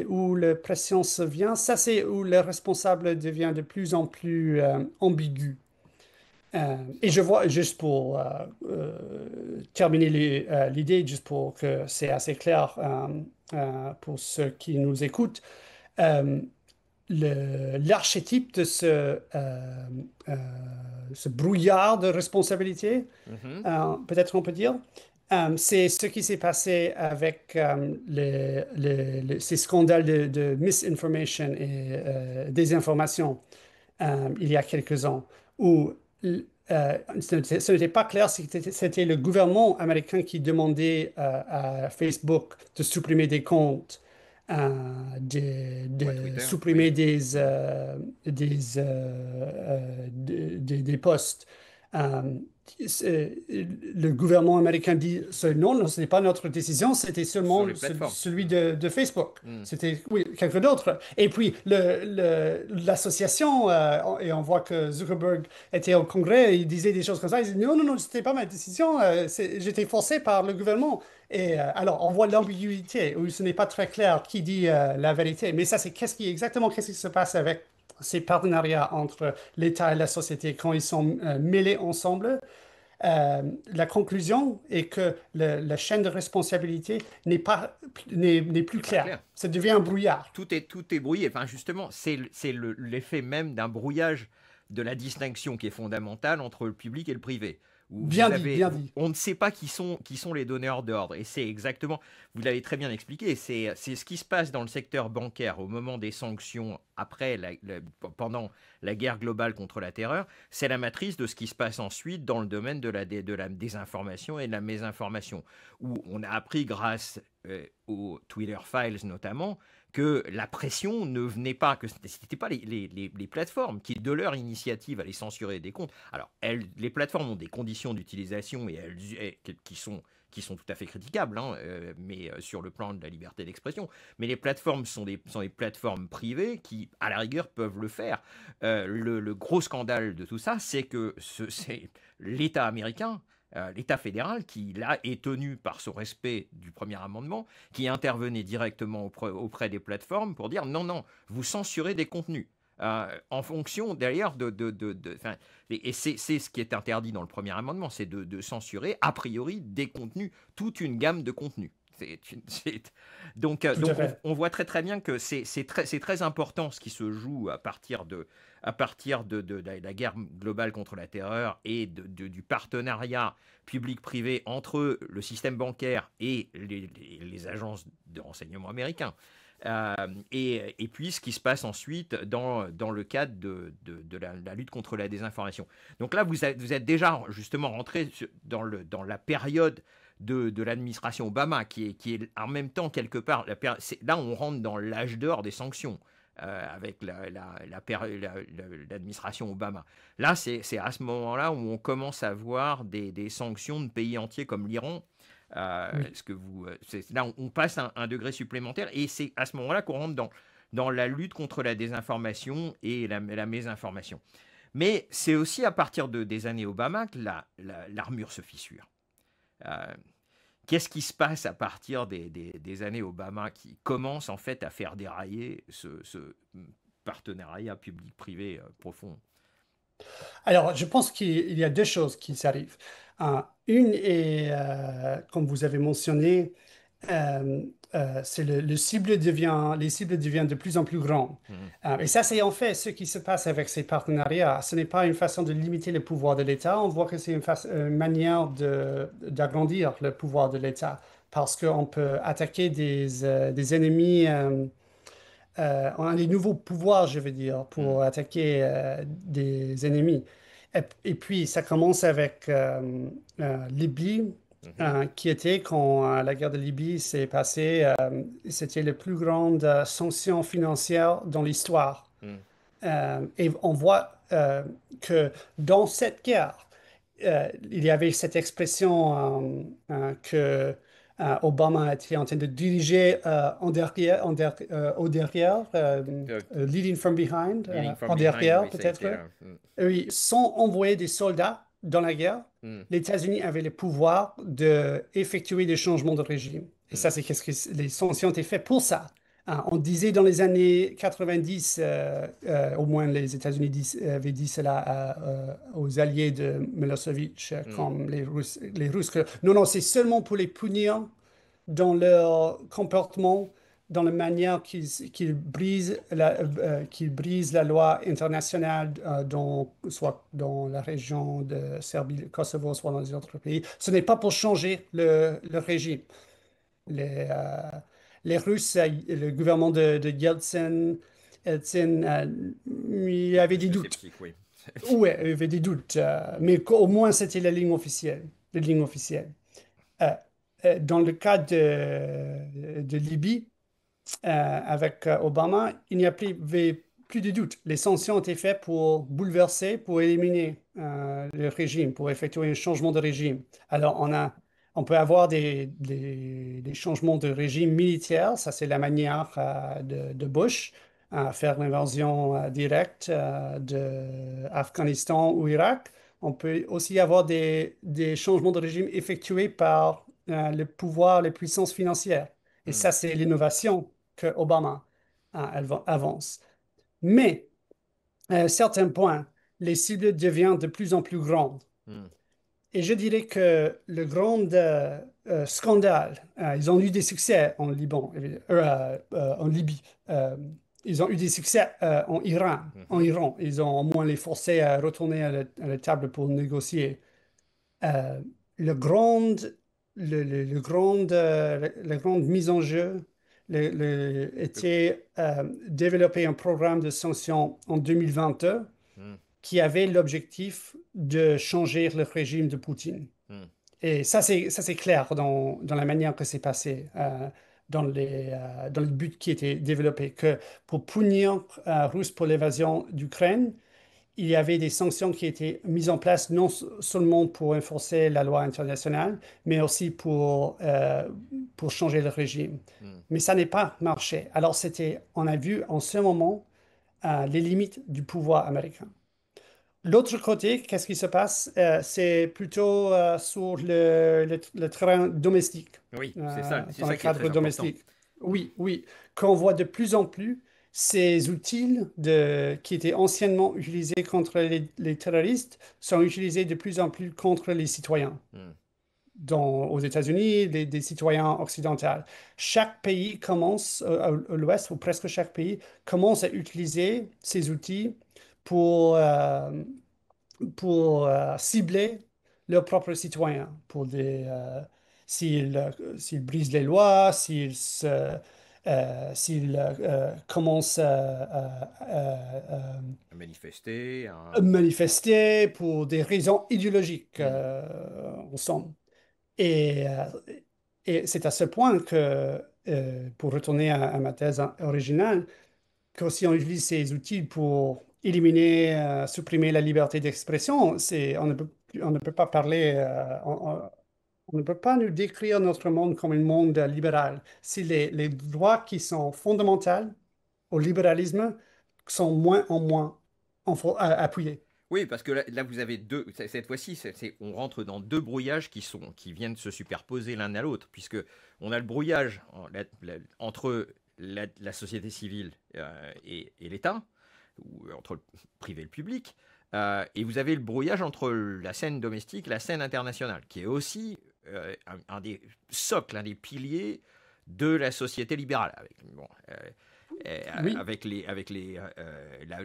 où la pression se vient, ça c'est où le responsable devient de plus en plus ambigu. Et je vois, juste pour terminer l'idée, juste pour que c'est assez clair pour ceux qui nous écoutent, euh, l'archétype de euh, ce brouillard de responsabilité, Mhm. peut-être on peut dire. C'est ce qui s'est passé avec ces scandales de misinformation et désinformation il y a quelques ans, où ce n'était pas clair si c'était le gouvernement américain qui demandait à Facebook de supprimer des comptes, Ouais, de Twitter, oui. supprimer Mm. des posts. Euh, le gouvernement américain dit non, non, ce n'est pas notre décision, c'était Ce sont seulement les plateformes. celui Mm. de Facebook. Mm. C'était, oui, quelqu'un d'autre. Et puis, l'association, et on voit que Zuckerberg était au Congrès, il disait des choses comme ça. Il disait, non, non, non, c'était pas ma décision, j'étais forcé par le gouvernement. Et alors, on voit l'ambiguïté, où ce n'est pas très clair qui dit la vérité. Mais ça, c'est exactement qu'est-ce qui se passe avec ces partenariats entre l'État et la société quand ils sont mêlés ensemble. La conclusion est que la chaîne de responsabilité n'est plus C'est pas claire. clair. Ça devient un brouillard. Tout est brouillé. Enfin, justement, c'est l'effet même d'un brouillage de la distinction qui est fondamentale entre le public et le privé. Bien dit, bien dit. On ne sait pas qui sont les donneurs d'ordre. Et c'est exactement, vous l'avez très bien expliqué, c'est ce qui se passe dans le secteur bancaire au moment des sanctions, pendant la guerre globale contre la terreur. C'est la matrice de ce qui se passe ensuite dans le domaine de la désinformation et de la mésinformation, où on a appris grâce aux Twitter Files notamment, que la pression ne venait pas, que ce n'était pas les plateformes qui, de leur initiative, allaient censurer des comptes. Alors, les plateformes ont des conditions d'utilisation qui sont tout à fait critiquables, hein, mais sur le plan de la liberté d'expression. Mais les plateformes sont des plateformes privées qui, à la rigueur, peuvent le faire. Le gros scandale de tout ça, c'est que c'est l'État américain, l'État fédéral, qui là est tenu par son respect du premier amendement, qui intervenait directement auprès des plateformes pour dire non, non, vous censurez des contenus. En fonction d'ailleurs et c'est ce qui est interdit dans le premier amendement, c'est de censurer a priori des contenus, toute une gamme de contenus. Tout à fait. On voit très très bien que c'est très important ce qui se joue à partir de la guerre globale contre la terreur et du partenariat public-privé entre le système bancaire et les agences de renseignement américains. Et puis ce qui se passe ensuite dans le cadre de la lutte contre la désinformation. Donc là, vous êtes déjà justement rentré dans la période de l'administration Obama, qui est en même temps quelque part, là on rentre dans l'âge d'or des sanctions. Avec l'administration Obama. Là, c'est à ce moment-là où on commence à voir des sanctions de pays entiers comme l'Iran. Oui. Là, on passe un degré supplémentaire et c'est à ce moment-là qu'on rentre dans la lutte contre la désinformation et la mésinformation. Mais c'est aussi à partir des années Obama que l'armure se fissure. Euh, Qu'est-ce qui se passe à partir des années Obama qui commence en fait à faire dérailler ce partenariat public-privé profond? Alors, je pense qu'il y a deux choses qui s'arrivent. Une est, comme vous avez mentionné, euh, c'est les cibles deviennent de plus en plus grandes. Mhm. Et ça, c'est en fait ce qui se passe avec ces partenariats. Ce n'est pas une façon de limiter le pouvoir de l'État. On voit que c'est une manière d'agrandir le pouvoir de l'État parce qu'on peut attaquer des ennemis. On a des nouveaux pouvoirs, je veux dire, Mhm. pour attaquer des ennemis. Et puis, ça commence avec Libye, Mhm. qui était quand la guerre de Libye s'est passée, c'était la plus grande sanction financière dans l'histoire. Mhm. Et on voit que dans cette guerre, il y avait cette expression que Obama était en train de diriger au derrière, Euh, leading from behind, Leading from en behind, derrière oui, ça a été. peut-être. Oui, sans envoyer des soldats dans la guerre, Mhm. les États-Unis avaient le pouvoir d'effectuer des changements de régime. Et Mhm. ça, c'est qu'est-ce que les sanctions étaient faites pour ça. On disait dans les années 90, au moins les États-Unis avaient dit cela aux alliés de Milosevic, Mhm. comme les Russes, que non, non, c'est seulement pour les punir dans leur comportement dans la manière qu'ils brisent la loi internationale, soit dans la région de Serbie, le Kosovo, soit dans les autres pays. Ce n'est pas pour changer le régime. Les, euh, les Russes, le gouvernement de Yeltsin, il y Était avait plus des que doutes. sceptique, oui. Oui, il y avait des doutes, mais au moins c'était la ligne officielle. La ligne officielle. Euh, dans le cas de Libye, avec Obama, il n'y avait plus de doute. Les sanctions ont été faites pour bouleverser, pour éliminer le régime, pour effectuer un changement de régime. Alors, on peut avoir des changements de régime militaire, ça c'est la manière de Bush à faire l'invasion directe de Afghanistan ou Irak. On peut aussi avoir des changements de régime effectués par le pouvoir, les puissances financières. Et Hmm, ça, c'est l'innovation que Obama avance. Mais à un certain point, les cibles deviennent de plus en plus grandes. hmm. Et je dirais que le grand scandale, ils ont eu des succès en Liban, en Libye, ils ont eu des succès en Iran, en Mhm. Iran. Ils ont au moins les forcés à retourner à la table pour négocier. Euh, le grand, la grande mise en jeu Le- était développer un programme de sanctions en 2022 hmm, qui avait l'objectif de changer le régime de Poutine. hmm, Et ça, c'est clair dans la manière que c'est passé, dans le but qui était développé, que pour punir Russes pour l'évasion d'Ukraine, il y avait des sanctions qui étaient mises en place non seulement pour enforcer la loi internationale, mais aussi pour changer le régime. hmm. Mais ça n'a pas marché. Alors, on a vu en ce moment les limites du pouvoir américain. L'autre côté, qu'est-ce qui se passe? C'est plutôt sur le terrain domestique, Oui, c'est dans le ça qui est cadre très important. domestique. Oui, oui, qu'on voit de plus en plus ces outils qui étaient anciennement utilisés contre les terroristes sont utilisés de plus en plus contre les citoyens. Hmm, Aux États-Unis, des citoyens occidentaux. Chaque pays commence, à l'Ouest, ou presque chaque pays, commence à utiliser ces outils pour, euh, pour cibler leurs propres citoyens, s'ils brisent les lois, s'ils commencent à manifester, à manifester pour des raisons idéologiques, hmm, en somme. Et, euh, et c'est à ce point que, pour retourner à ma thèse originale, que si on utilise ces outils pour éliminer, supprimer la liberté d'expression, on ne peut pas parler, on ne peut pas nous décrire notre monde comme un monde libéral. Si les droits qui sont fondamentaux au libéralisme sont moins en moins appuyés. Oui, parce que là, vous avez cette fois-ci, on rentre dans deux brouillages qui viennent se superposer l'un à l'autre, puisque on a le brouillage entre la société civile et l'État, ou entre le privé et le public, et vous avez le brouillage entre la scène domestique et la scène internationale, qui est aussi un des socles, un des piliers de la société libérale, Oui,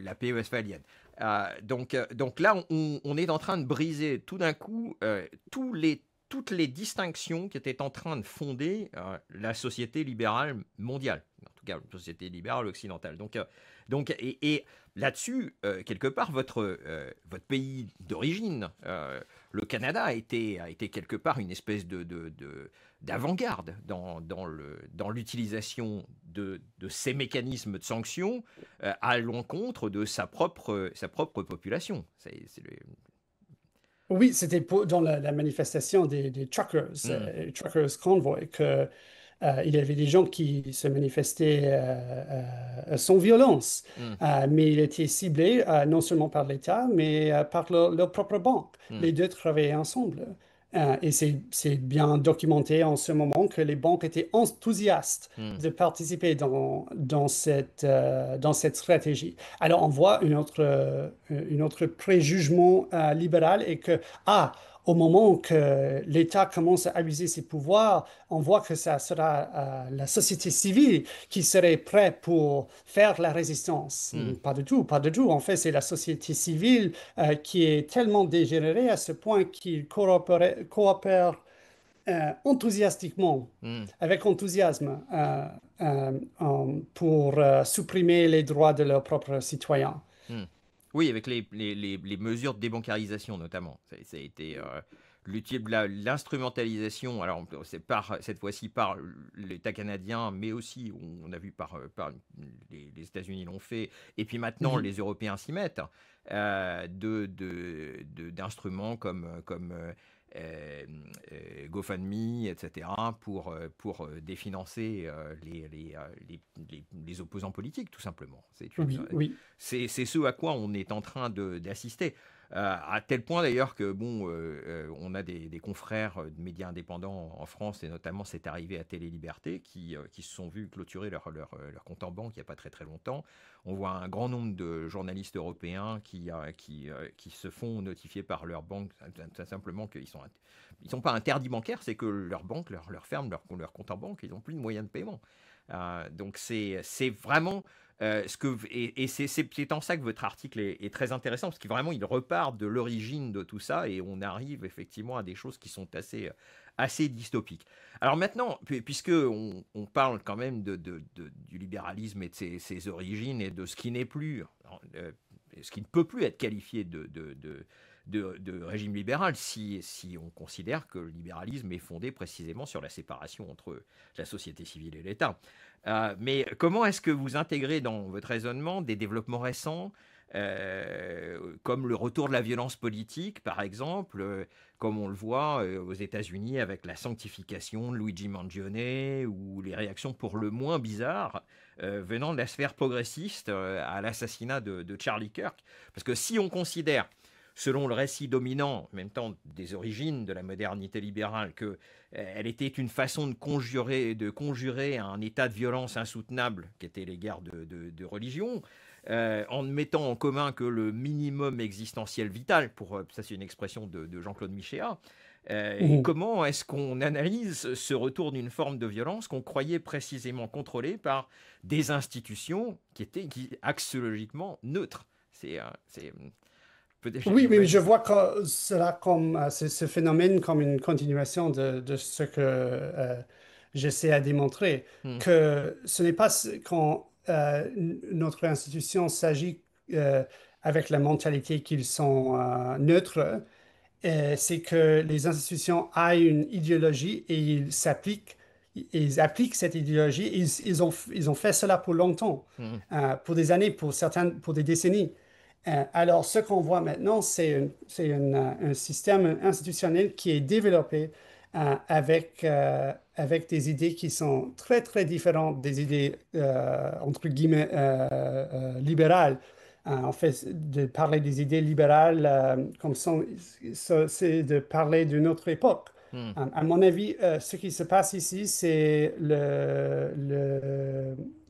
la paix westphalienne. Donc là, on est en train de briser tout d'un coup toutes les distinctions qui étaient en train de fonder la société libérale mondiale, en tout cas la société libérale occidentale. Et là-dessus, quelque part, votre pays d'origine, le Canada, a été quelque part une espèce d'avant-garde dans l'utilisation de ces mécanismes de sanctions à l'encontre de sa propre population. oui, c'était dans la manifestation des truckers, Hmm, truckers convoy, que il y avait des gens qui se manifestaient sans violence, hmm, mais ils étaient ciblés non seulement par l'État, mais par leur propre banque. hmm, Les deux travaillaient ensemble. Et c'est bien documenté en ce moment que les banques étaient enthousiastes hmm. de participer dans cette stratégie. Alors on voit une autre préjugement libéral et que, ah, au moment que l'État commence à abuser ses pouvoirs, on voit que ça sera la société civile qui serait prête pour faire la résistance. Hmm. Pas du tout, pas du tout. En fait, c'est la société civile qui est tellement dégénérée à ce point qu'il coopère enthousiastiquement, Hmm. avec enthousiasme, pour supprimer les droits de leurs propres citoyens. Hmm. Oui, avec les mesures de débancarisation notamment. Ça a été l'instrumentalisation, alors c'est cette fois-ci par l'État canadien, mais aussi on a vu par les États-Unis l'ont fait, et puis maintenant Mhm. les Européens s'y mettent, d'instruments comme euh, GoFundMe, etc., pour définancer les opposants politiques, tout simplement. Oui, oui. C'est ce à quoi on est en train d'assister. À tel point d'ailleurs que bon, on a des confrères de médias indépendants en France, et notamment c'est arrivé à Télé Liberté, qui se sont vus clôturer leur compte en banque il n'y a pas très très longtemps. On voit un grand nombre de journalistes européens qui se font notifier par leur banque simplement ils sont pas interdits bancaires, c'est que leur banque leur ferme leur compte en banque, ils n'ont plus de moyens de paiement. Donc c'est vraiment et c'est en ça que votre article est très intéressant, parce qu'il vraiment il repart de l'origine de tout ça, et on arrive effectivement à des choses qui sont assez dystopiques. Alors maintenant, puisque on parle quand même du libéralisme et de ses origines, et de ce qui n'est plus, ce qui ne peut plus être qualifié de régime libéral, si on considère que le libéralisme est fondé précisément sur la séparation entre la société civile et l'État. Mais comment est-ce que vous intégrez dans votre raisonnement des développements récents, comme le retour de la violence politique, par exemple, comme on le voit aux États-Unis avec la sanctification de Luigi Mangione, ou les réactions pour le moins bizarres venant de la sphère progressiste à l'assassinat de Charlie Kirk? Parce que si on considère, selon le récit dominant, en même temps des origines de la modernité libérale, que elle était une façon de conjurer un état de violence insoutenable qui était les guerres de religion, en mettant en commun que le minimum existentiel vital, ça c'est une expression de Jean-Claude Michéa. Et Mhm. comment est-ce qu'on analyse ce retour d'une forme de violence qu'on croyait précisément contrôlée par des institutions qui étaient axiologiquement neutres? C'est peut-être, Oui, oui, je j'imagine. vois cela comme ce phénomène comme une continuation de ce que j'essaie à démontrer, Hmm. que ce n'est pas quand notre institution s'agit avec la mentalité qu'ils sont neutres, c'est que les institutions ont une idéologie et ils appliquent cette idéologie. Ils ont fait cela pour longtemps, Hmm. pour des années, pour certains, pour des décennies. Alors, ce qu'on voit maintenant, un système institutionnel qui est développé avec des idées qui sont très, très différentes des idées, entre guillemets, libérales. En fait, de parler des idées libérales c'est de parler d'une autre époque. Hmm. À mon avis, ce qui se passe ici, c'est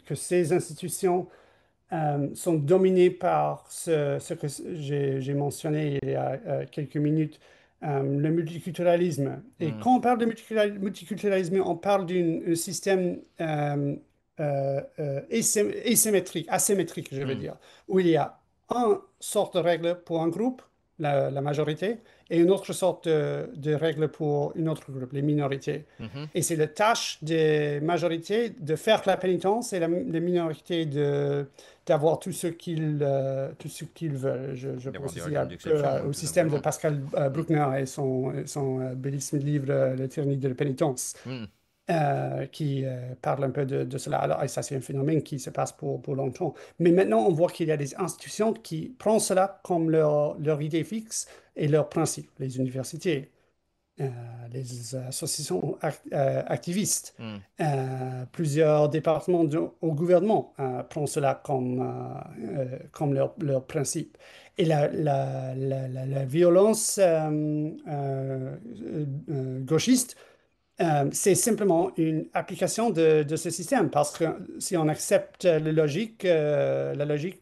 que ces institutions sont dominés par ce que j'ai mentionné il y a quelques minutes, le multiculturalisme. Et Hmm. quand on parle de multiculturalisme, on parle d'un système asymétrique, je veux Hmm. dire, où il y a une sorte de règle pour un groupe, la majorité, et une autre sorte de règle pour une autre groupe, les minorités. Mhm. Et c'est la tâche des majorités de faire la pénitence, et les minorités d'avoir tout ce qu'ils veulent. Je D'avoir pense des ici un régimes peu d'exception, au tout système de simplement. Pascal Hmm. Bruckner et son bellissime livre La tyrannie de la pénitence, Hmm. qui parle un peu de cela. Alors, et ça, c'est un phénomène qui se passe pour longtemps. Mais maintenant, on voit qu'il y a des institutions qui prennent cela comme leur idée fixe et leur principe. Les universités, euh, les associations activistes, Hmm. plusieurs départements au gouvernement prennent cela comme leur principe. Et la violence gauchiste, c'est simplement une application de ce système, parce que si on accepte la logique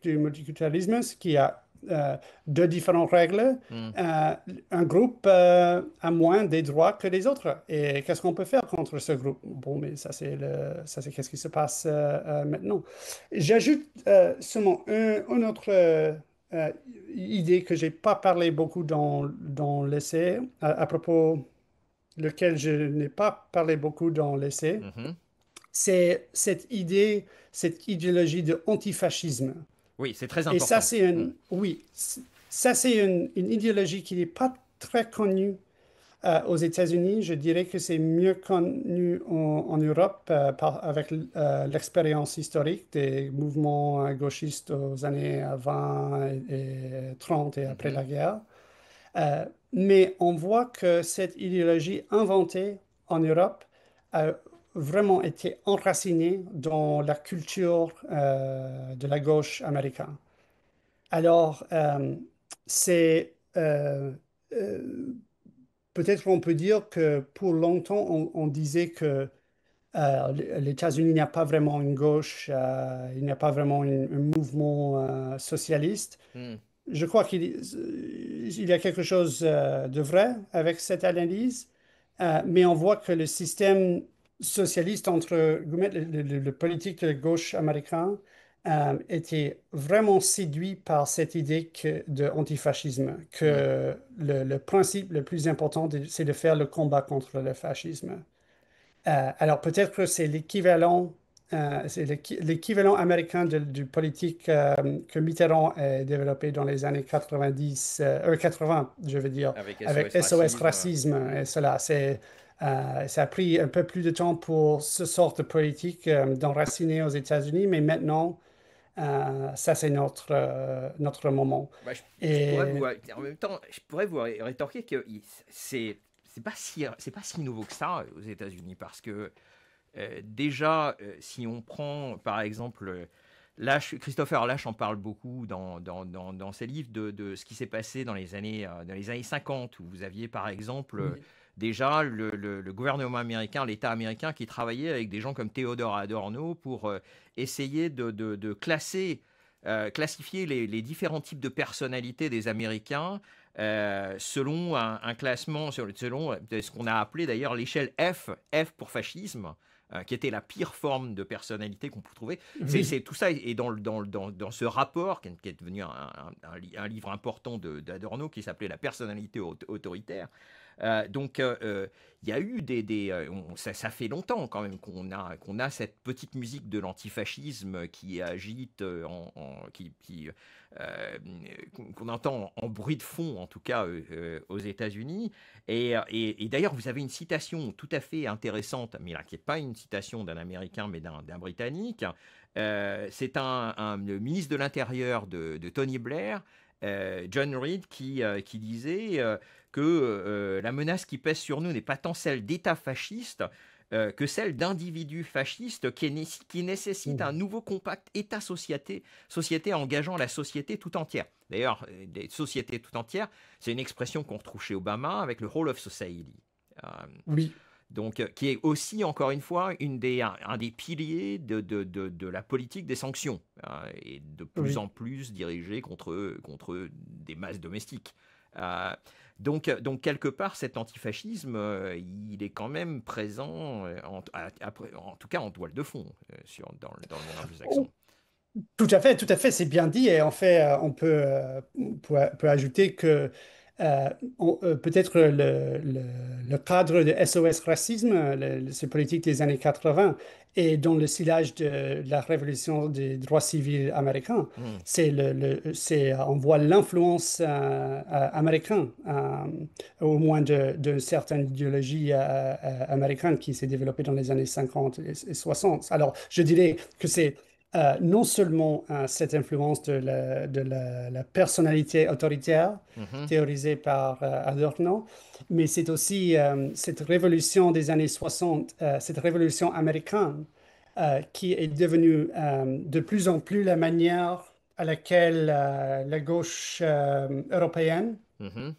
du multiculturalisme, ce qui a euh, deux différentes règles, Hmm. euh, un groupe a moins des droits que les autres. Et qu'est-ce qu'on peut faire contre ce groupe? Bon, mais ça c'est qu'est-ce qui se passe maintenant. J'ajoute seulement une autre idée que j'ai pas parlé beaucoup dans l'essai, à propos lequel je n'ai pas parlé beaucoup dans l'essai, Mhm. c'est cette idée, cette idéologie de antifascisme. Oui, c'est très Et ça, important. Hmm. oui, ça, c'est une idéologie qui n'est pas très connue aux États-Unis. Je dirais que c'est mieux connu en Europe avec l'expérience historique des mouvements gauchistes aux années 20 et 30 et après Mhm. la guerre. Euh, mais on voit que cette idéologie inventée en Europe a vraiment été enracinée dans la culture de la gauche américaine. Alors, c'est peut-être on peut dire que pour longtemps, on disait que les États-Unis n'y a pas vraiment une gauche, il n'y a pas vraiment un mouvement socialiste. Hmm. Je crois qu'il y a quelque chose de vrai avec cette analyse, mais on voit que le système socialiste, entre guillemets, le politique de la gauche américain, était vraiment séduit par cette idée de antifascisme, Hmm. que le principe le plus important, c'est de faire le combat contre le fascisme. Alors peut-être que c'est l'équivalent américain du politique que Mitterrand a développé dans les années 90, 80, je veux dire, Avec avec SOS SOS Racisme. Racisme et cela. Ça a pris un peu plus de temps pour ce sort de politique d'enraciner aux États-Unis, mais maintenant, ça c'est notre moment. Bah, je pourrais Et en même temps, je pourrais vous rétorquer que c'est pas si nouveau que ça aux États-Unis parce que déjà, si on prend par exemple Christopher Lash en parle beaucoup dans ses livres de ce qui s'est passé dans les années 50, où vous aviez par exemple oui, déjà le gouvernement américain, l'État américain qui travaillait avec des gens comme Theodore Adorno pour essayer de classifier les différents types de personnalités des Américains selon un classement, selon ce qu'on a appelé d'ailleurs l'échelle F, F pour fascisme, qui était la pire forme de personnalité qu'on peut trouver. oui, Tout ça est dans ce rapport, qui est devenu un livre important d'Adorno, qui s'appelait La personnalité autoritaire. Il y a eu ça fait longtemps quand même qu'on a cette petite musique de l'antifascisme qui agite, euh, qu'on entend en bruit de fond, en tout cas aux États-Unis. Et d'ailleurs, vous avez une citation tout à fait intéressante, mais là, qui n'est pas une citation d'un Américain, mais d'un Britannique. C'est le ministre de l'Intérieur de Tony Blair, John Reed, qui disait que la menace qui pèse sur nous n'est pas tant celle d'États fascistes que celle d'individus fascistes qui nécessitent un nouveau compact État-société engageant la société tout entière. D'ailleurs, des sociétés tout entières, c'est une expression qu'on retrouve chez Obama avec le Whole of Society. Euh, oui, qui est aussi, encore une fois, un des piliers de la politique des sanctions, et de plus oui. en plus dirigée contre des masses domestiques. Euh, quelque part, cet antifascisme, il est quand même présent, en tout cas en toile de fond, dans le monde anglo-saxon. Tout à fait, c'est bien dit. Et en fait, peut ajouter que peut-être le cadre de SOS Racisme, ces politiques des années 80, et dans le sillage de la révolution des droits civils américains, Hmm. on voit l'influence américaine, au moins d'une certaine idéologie américaine qui s'est développée dans les années 50 et 60. Alors, je dirais que c'est non seulement cette influence la personnalité autoritaire Mhm. théorisée par Adorno, mais c'est aussi cette révolution des années 60, cette révolution américaine qui est devenue de plus en plus la manière à laquelle la gauche européenne Mhm.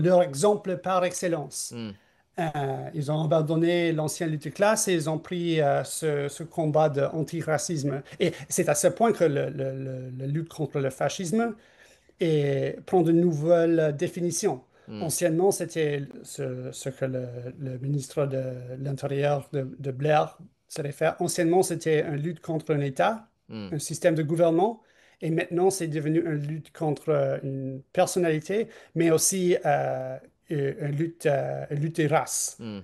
leur exemple par excellence. Hmm. Ils ont abandonné l'ancienne lutte de classe et ils ont pris ce combat d'antiracisme. Et c'est à ce point que la lutte contre le fascisme prend de nouvelles définitions. Hmm, Anciennement, c'était ce que le ministre de l'Intérieur de Blair se réfère. Anciennement, c'était une lutte contre un État, hmm, un système de gouvernement. Et maintenant, c'est devenu une lutte contre une personnalité, mais aussi une lutte des races, hmm,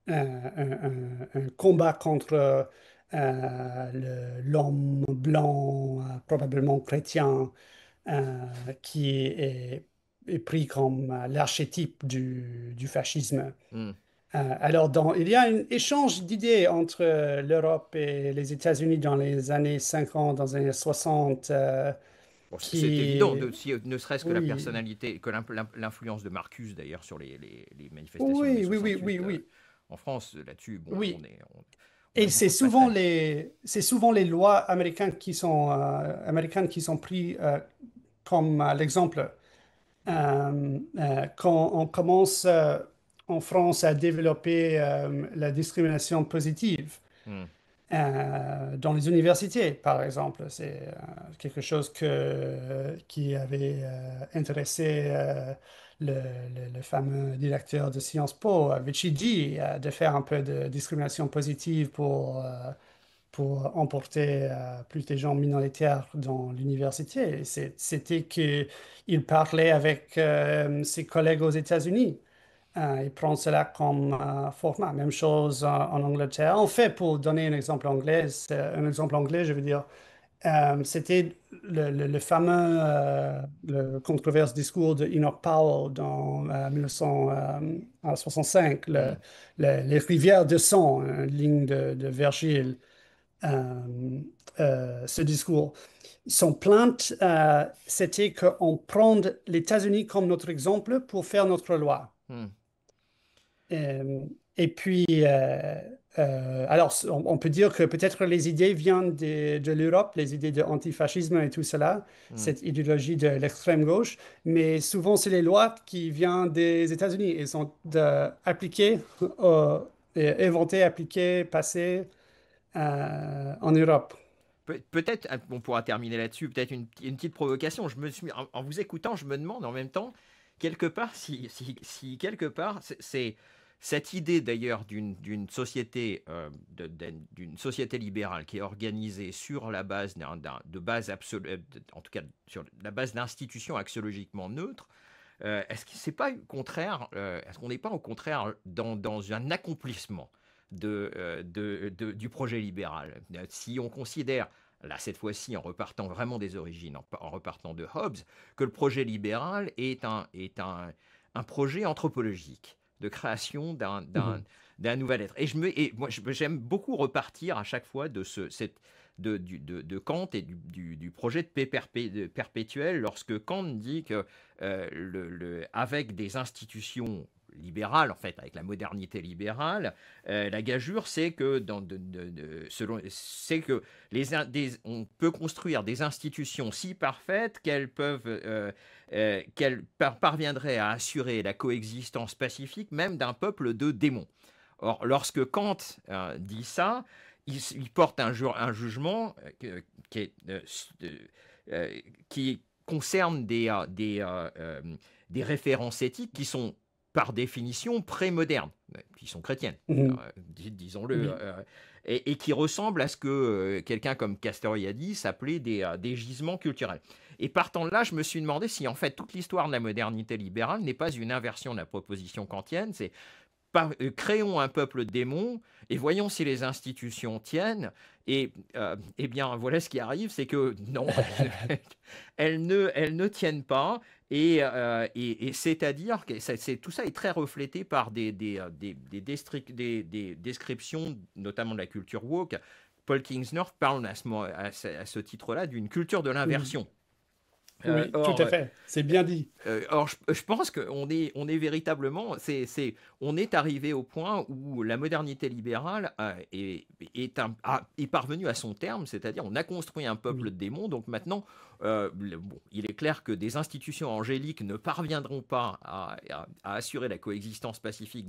un combat contre l'homme blanc, probablement chrétien, euh, qui est pris comme l'archétype du fascisme. hmm. Alors, il y a un échange d'idées entre l'Europe et les États-Unis dans les années 50, dans les années 60, Bon, c'est évident, qui, ne serait-ce que la oui, personnalité, que l'influence de Marcus d'ailleurs sur les manifestations de mai oui, oui, oui, 68 oui, oui, en France, là-dessus, bon, oui. on a Et beaucoup de passerelles. c'est souvent les lois américaines qui sont prises comme l'exemple. Quand on commence en France à développer la discrimination positive Hmm, dans les universités, par exemple, c'est quelque chose qui avait intéressé le fameux directeur de Sciences Po, Vichy, de faire un peu de discrimination positive pour emporter plus de gens minoritaires dans l'université. C'était qu'il parlait avec ses collègues aux États-Unis. Il prend cela comme format. Même chose en Angleterre. En fait, pour donner un exemple anglais, je veux dire, c'était le fameux le controverse discours de Enoch Powell dans 1965, hmm. les rivières de sang, une ligne de Virgile. euh, ce discours. Son plainte, c'était qu'on prenne les États-Unis comme notre exemple pour faire notre loi. Hmm. Euh, et puis, alors, on peut dire que peut-être les idées viennent de l'Europe, les idées de antifascisme et tout cela, Hmm. cette idéologie de l'extrême gauche, mais souvent, c'est les lois qui viennent des États-Unis et sont appliquées, inventées, appliquées, passées en Europe. Peut-être, on pourra terminer là-dessus, peut-être une petite provocation. En vous écoutant, je me demande en même temps, quelque part, si quelque part, c'est cette idée d'ailleurs d'une société, d'une société libérale qui est organisée sur la base de base absolue, en tout cas sur la base d'institutions axiologiquement neutres. Est-ce que c'est pas contraire, est-ce qu'on n'est pas au contraire dans un accomplissement du projet libéral? Si on considère, là cette fois-ci en repartant vraiment des origines, en repartant de Hobbes, que le projet libéral est un projet anthropologique de création Mhm. d'un nouvel être. Et moi j'aime beaucoup repartir à chaque fois de Kant et du projet de paix perpétuelle, lorsque Kant dit que avec des institutions libérales, en fait, avec la modernité libérale, la gageure, c'est que, c'est que on peut construire des institutions si parfaites qu'elles parviendraient à assurer la coexistence pacifique même d'un peuple de démons. Or, lorsque Kant dit ça, il porte un jugement qui, est, qui concerne des références éthiques qui sont par définition pré-modernes, qui sont chrétiennes, Mhm. disons-le, Oui. et qui ressemblent à ce que quelqu'un comme Castoriadis appelait des gisements culturels. Et partant de là, je me suis demandé si en fait toute l'histoire de la modernité libérale n'est pas une inversion de la proposition kantienne, c'est créons un peuple démon et voyons si les institutions tiennent. Et eh bien, voilà ce qui arrive, c'est que non, elles ne tiennent pas. Et c'est-à-dire que tout ça est très reflété par des descriptions, notamment de la culture woke. Paul Kingsnorth parle à ce titre-là d'une culture de Mhm. l'inversion. Oui, tout Or, à fait. C'est bien dit. je pense on est véritablement, on est arrivé au point où la modernité libérale est parvenue à son terme, c'est-à-dire on a construit un peuple Oui, de démons, donc maintenant, bon, il est clair que des institutions angéliques ne parviendront pas à assurer la coexistence pacifique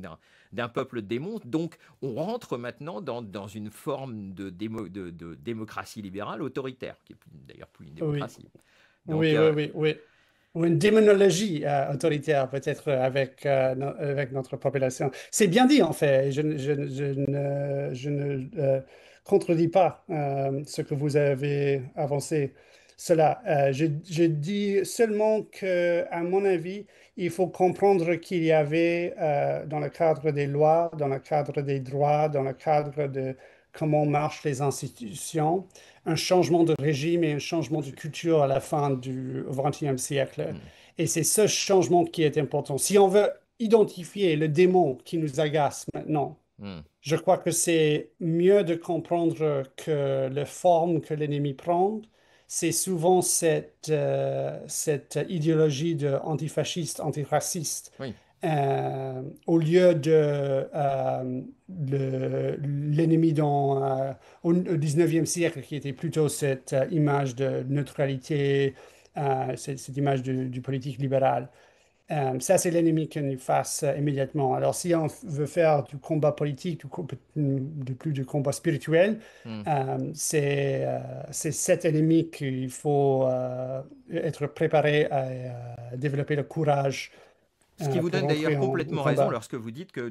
d'un peuple de démons, donc on rentre maintenant dans une forme de démocratie libérale autoritaire, qui est d'ailleurs plus une oui, démocratie. Donc, oui, oui, oui, oui. Ou une démonologie autoritaire, peut-être, avec notre population. C'est bien dit, en fait. Je ne contredis pas ce que vous avez avancé. Cela. Je dis seulement que, à mon avis, il faut comprendre qu'il y avait, dans le cadre des lois, dans le cadre des droits, dans le cadre de comment marchent les institutions, un changement de régime et un changement tout à de fait. culture à la fin du XXe siècle. Hmm, Et c'est ce changement qui est important. Si on veut identifier le démon qui nous agace maintenant, hmm. je crois que c'est mieux de comprendre que la forme que l'ennemi prend, c'est souvent cette idéologie de antifasciste, antiraciste, Oui. au lieu de l'ennemi au 19e siècle, qui était plutôt cette image de neutralité, cette image du politique libéral. Ça, c'est l'ennemi qu'on nous face immédiatement. Alors, si on veut faire du combat politique, de plus du combat spirituel, Hmm. c'est cet ennemi qu'il faut être préparé à développer le courage Ce qui vous pour donne entrer d'ailleurs en complètement raison combat. lorsque vous dites que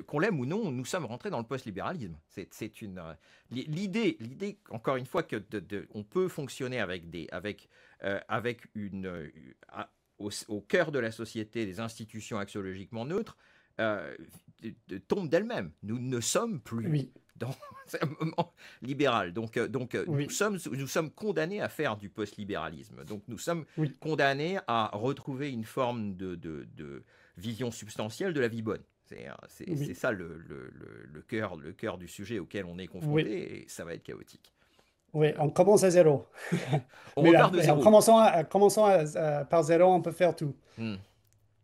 qu'on l'aime ou non, nous sommes rentrés dans le post-libéralisme. C'est une l'idée encore une fois que on peut fonctionner avec au cœur de la société des institutions axiologiquement neutres euh, tombe d'elle-même. Nous ne sommes plus Oui, dans un moment libéral. oui, Nous sommes condamnés à faire du post-libéralisme. Donc nous sommes oui, condamnés à retrouver une forme de vision substantielle de la vie bonne. C'est oui, ça le cœur du sujet auquel on est oui, confronté et ça va être chaotique. oui. On commence à zéro. On Mais, repart de en zéro. commençant par zéro, on peut faire tout. Hmm.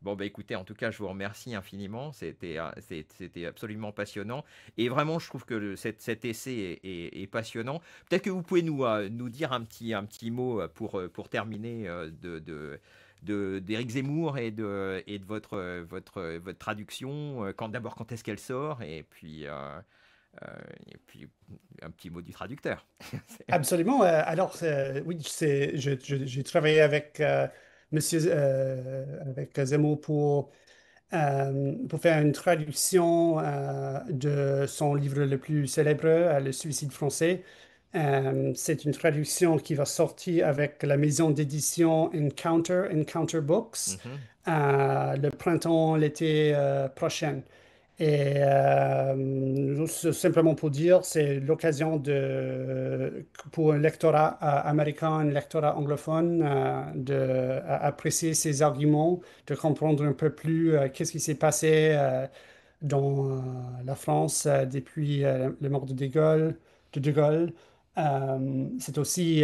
Bon, bah écoutez, en tout cas, je vous remercie infiniment. C'était absolument passionnant. Et vraiment, je trouve que cet essai est passionnant. Peut-être que vous pouvez nous dire un petit mot pour terminer d'Éric Zemmour et de votre traduction. D'abord, quand est-ce qu'elle sort? Euh, et puis, un petit mot du traducteur. Absolument. Alors, oui, j'ai travaillé avec avec Zemmour pour faire une traduction de son livre le plus célèbre, Le Suicide français. C'est une traduction qui va sortir avec la maison d'édition Encounter Books, Mhm. le printemps, l'été prochain. Et simplement pour dire, c'est l'occasion pour un lectorat américain, un lectorat anglophone, apprécier ces arguments, de comprendre un peu plus qu'est-ce qui s'est passé dans la France depuis le mort de Gaulle. C'est aussi,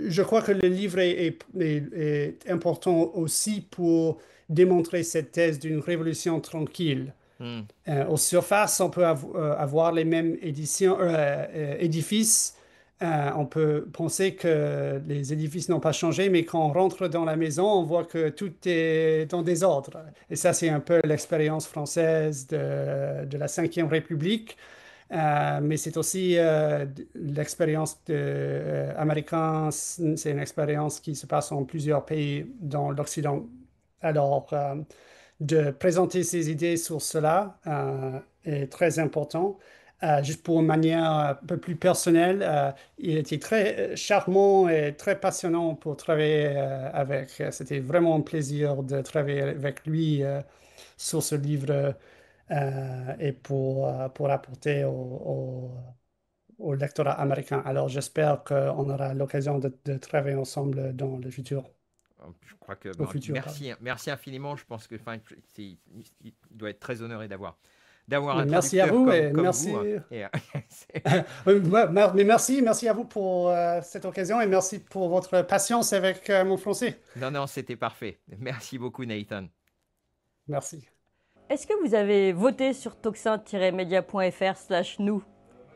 je crois que le livre est important aussi pour démontrer cette thèse d'une révolution tranquille. Hmm. Aux surfaces, on peut avoir les mêmes édifices. On peut penser que les édifices n'ont pas changé, mais quand on rentre dans la maison, on voit que tout est en désordre. Et ça, c'est un peu l'expérience française de la Cinquième République. Mais c'est aussi l'expérience américaine. C'est une expérience qui se passe en plusieurs pays dans l'Occident. Alors, de présenter ses idées sur cela est très important. Juste pour une manière un peu plus personnelle, il était très charmant et très passionnant pour travailler avec. C'était vraiment un plaisir de travailler avec lui sur ce livre et pour apporter au lectorat américain. Alors, j'espère qu'on aura l'occasion de travailler ensemble dans le futur, Je crois que au futur, pardon. merci infiniment. Je pense que enfin, il doit être très honoré d'avoir d'avoir un Merci à traducteur vous et comme merci. vous, hein. Et, Mais merci à vous pour cette occasion et merci pour votre patience avec mon français. non, non, c'était parfait. Merci beaucoup, Nathan. Merci. Est-ce que vous avez voté sur toxin-media.fr/nous?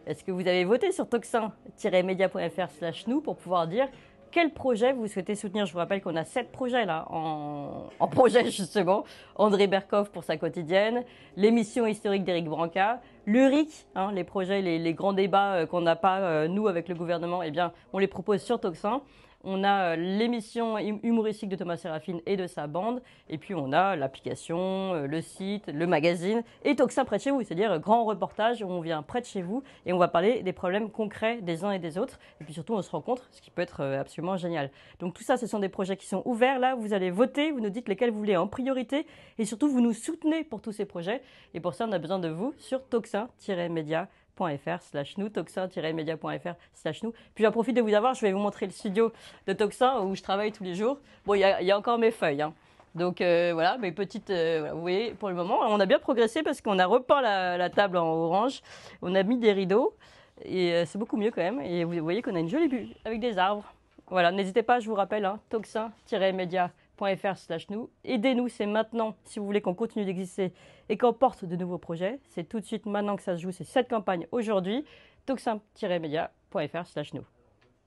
Est-ce que vous avez voté sur toxin-media.fr/nous pour pouvoir dire quel projet vous souhaitez soutenir? Je vous rappelle qu'on a 7 projets là en projet justement. André Berkoff pour sa quotidienne, l'émission historique d'Éric Branca, l'URIC, hein, les projets, les grands débats qu'on n'a pas nous avec le gouvernement, eh bien on les propose sur Toxin. On a l'émission humoristique de Thomas Séraphin et de sa bande. Et puis on a l'application, le site, le magazine et Toxin près de chez vous. C'est-à-dire grand reportage où on vient près de chez vous et on va parler des problèmes concrets des uns et des autres. Et puis surtout on se rencontre, ce qui peut être absolument génial. Donc tout ça, ce sont des projets qui sont ouverts. Là, vous allez voter, vous nous dites lesquels vous voulez en priorité. Et surtout, vous nous soutenez pour tous ces projets. Et pour ça, on a besoin de vous sur toxin-media.fr/nous, toxin-media.fr/nous. Puis j'en profite de vous avoir, je vais vous montrer le studio de Toxin où je travaille tous les jours. Bon, il y a encore mes feuilles, hein. Donc voilà, mes petites, voilà, vous voyez, pour le moment, on a bien progressé parce qu'on a repeint la table en orange, on a mis des rideaux et c'est beaucoup mieux quand même. Et vous voyez qu'on a une jolie vue avec des arbres. Voilà, n'hésitez pas, je vous rappelle, hein, toxin-media.fr/nous. Aidez-nous, c'est maintenant, si vous voulez qu'on continue d'exister et qu'on porte de nouveaux projets. C'est tout de suite maintenant que ça se joue, c'est cette campagne aujourd'hui. Toxin-media.fr/nous.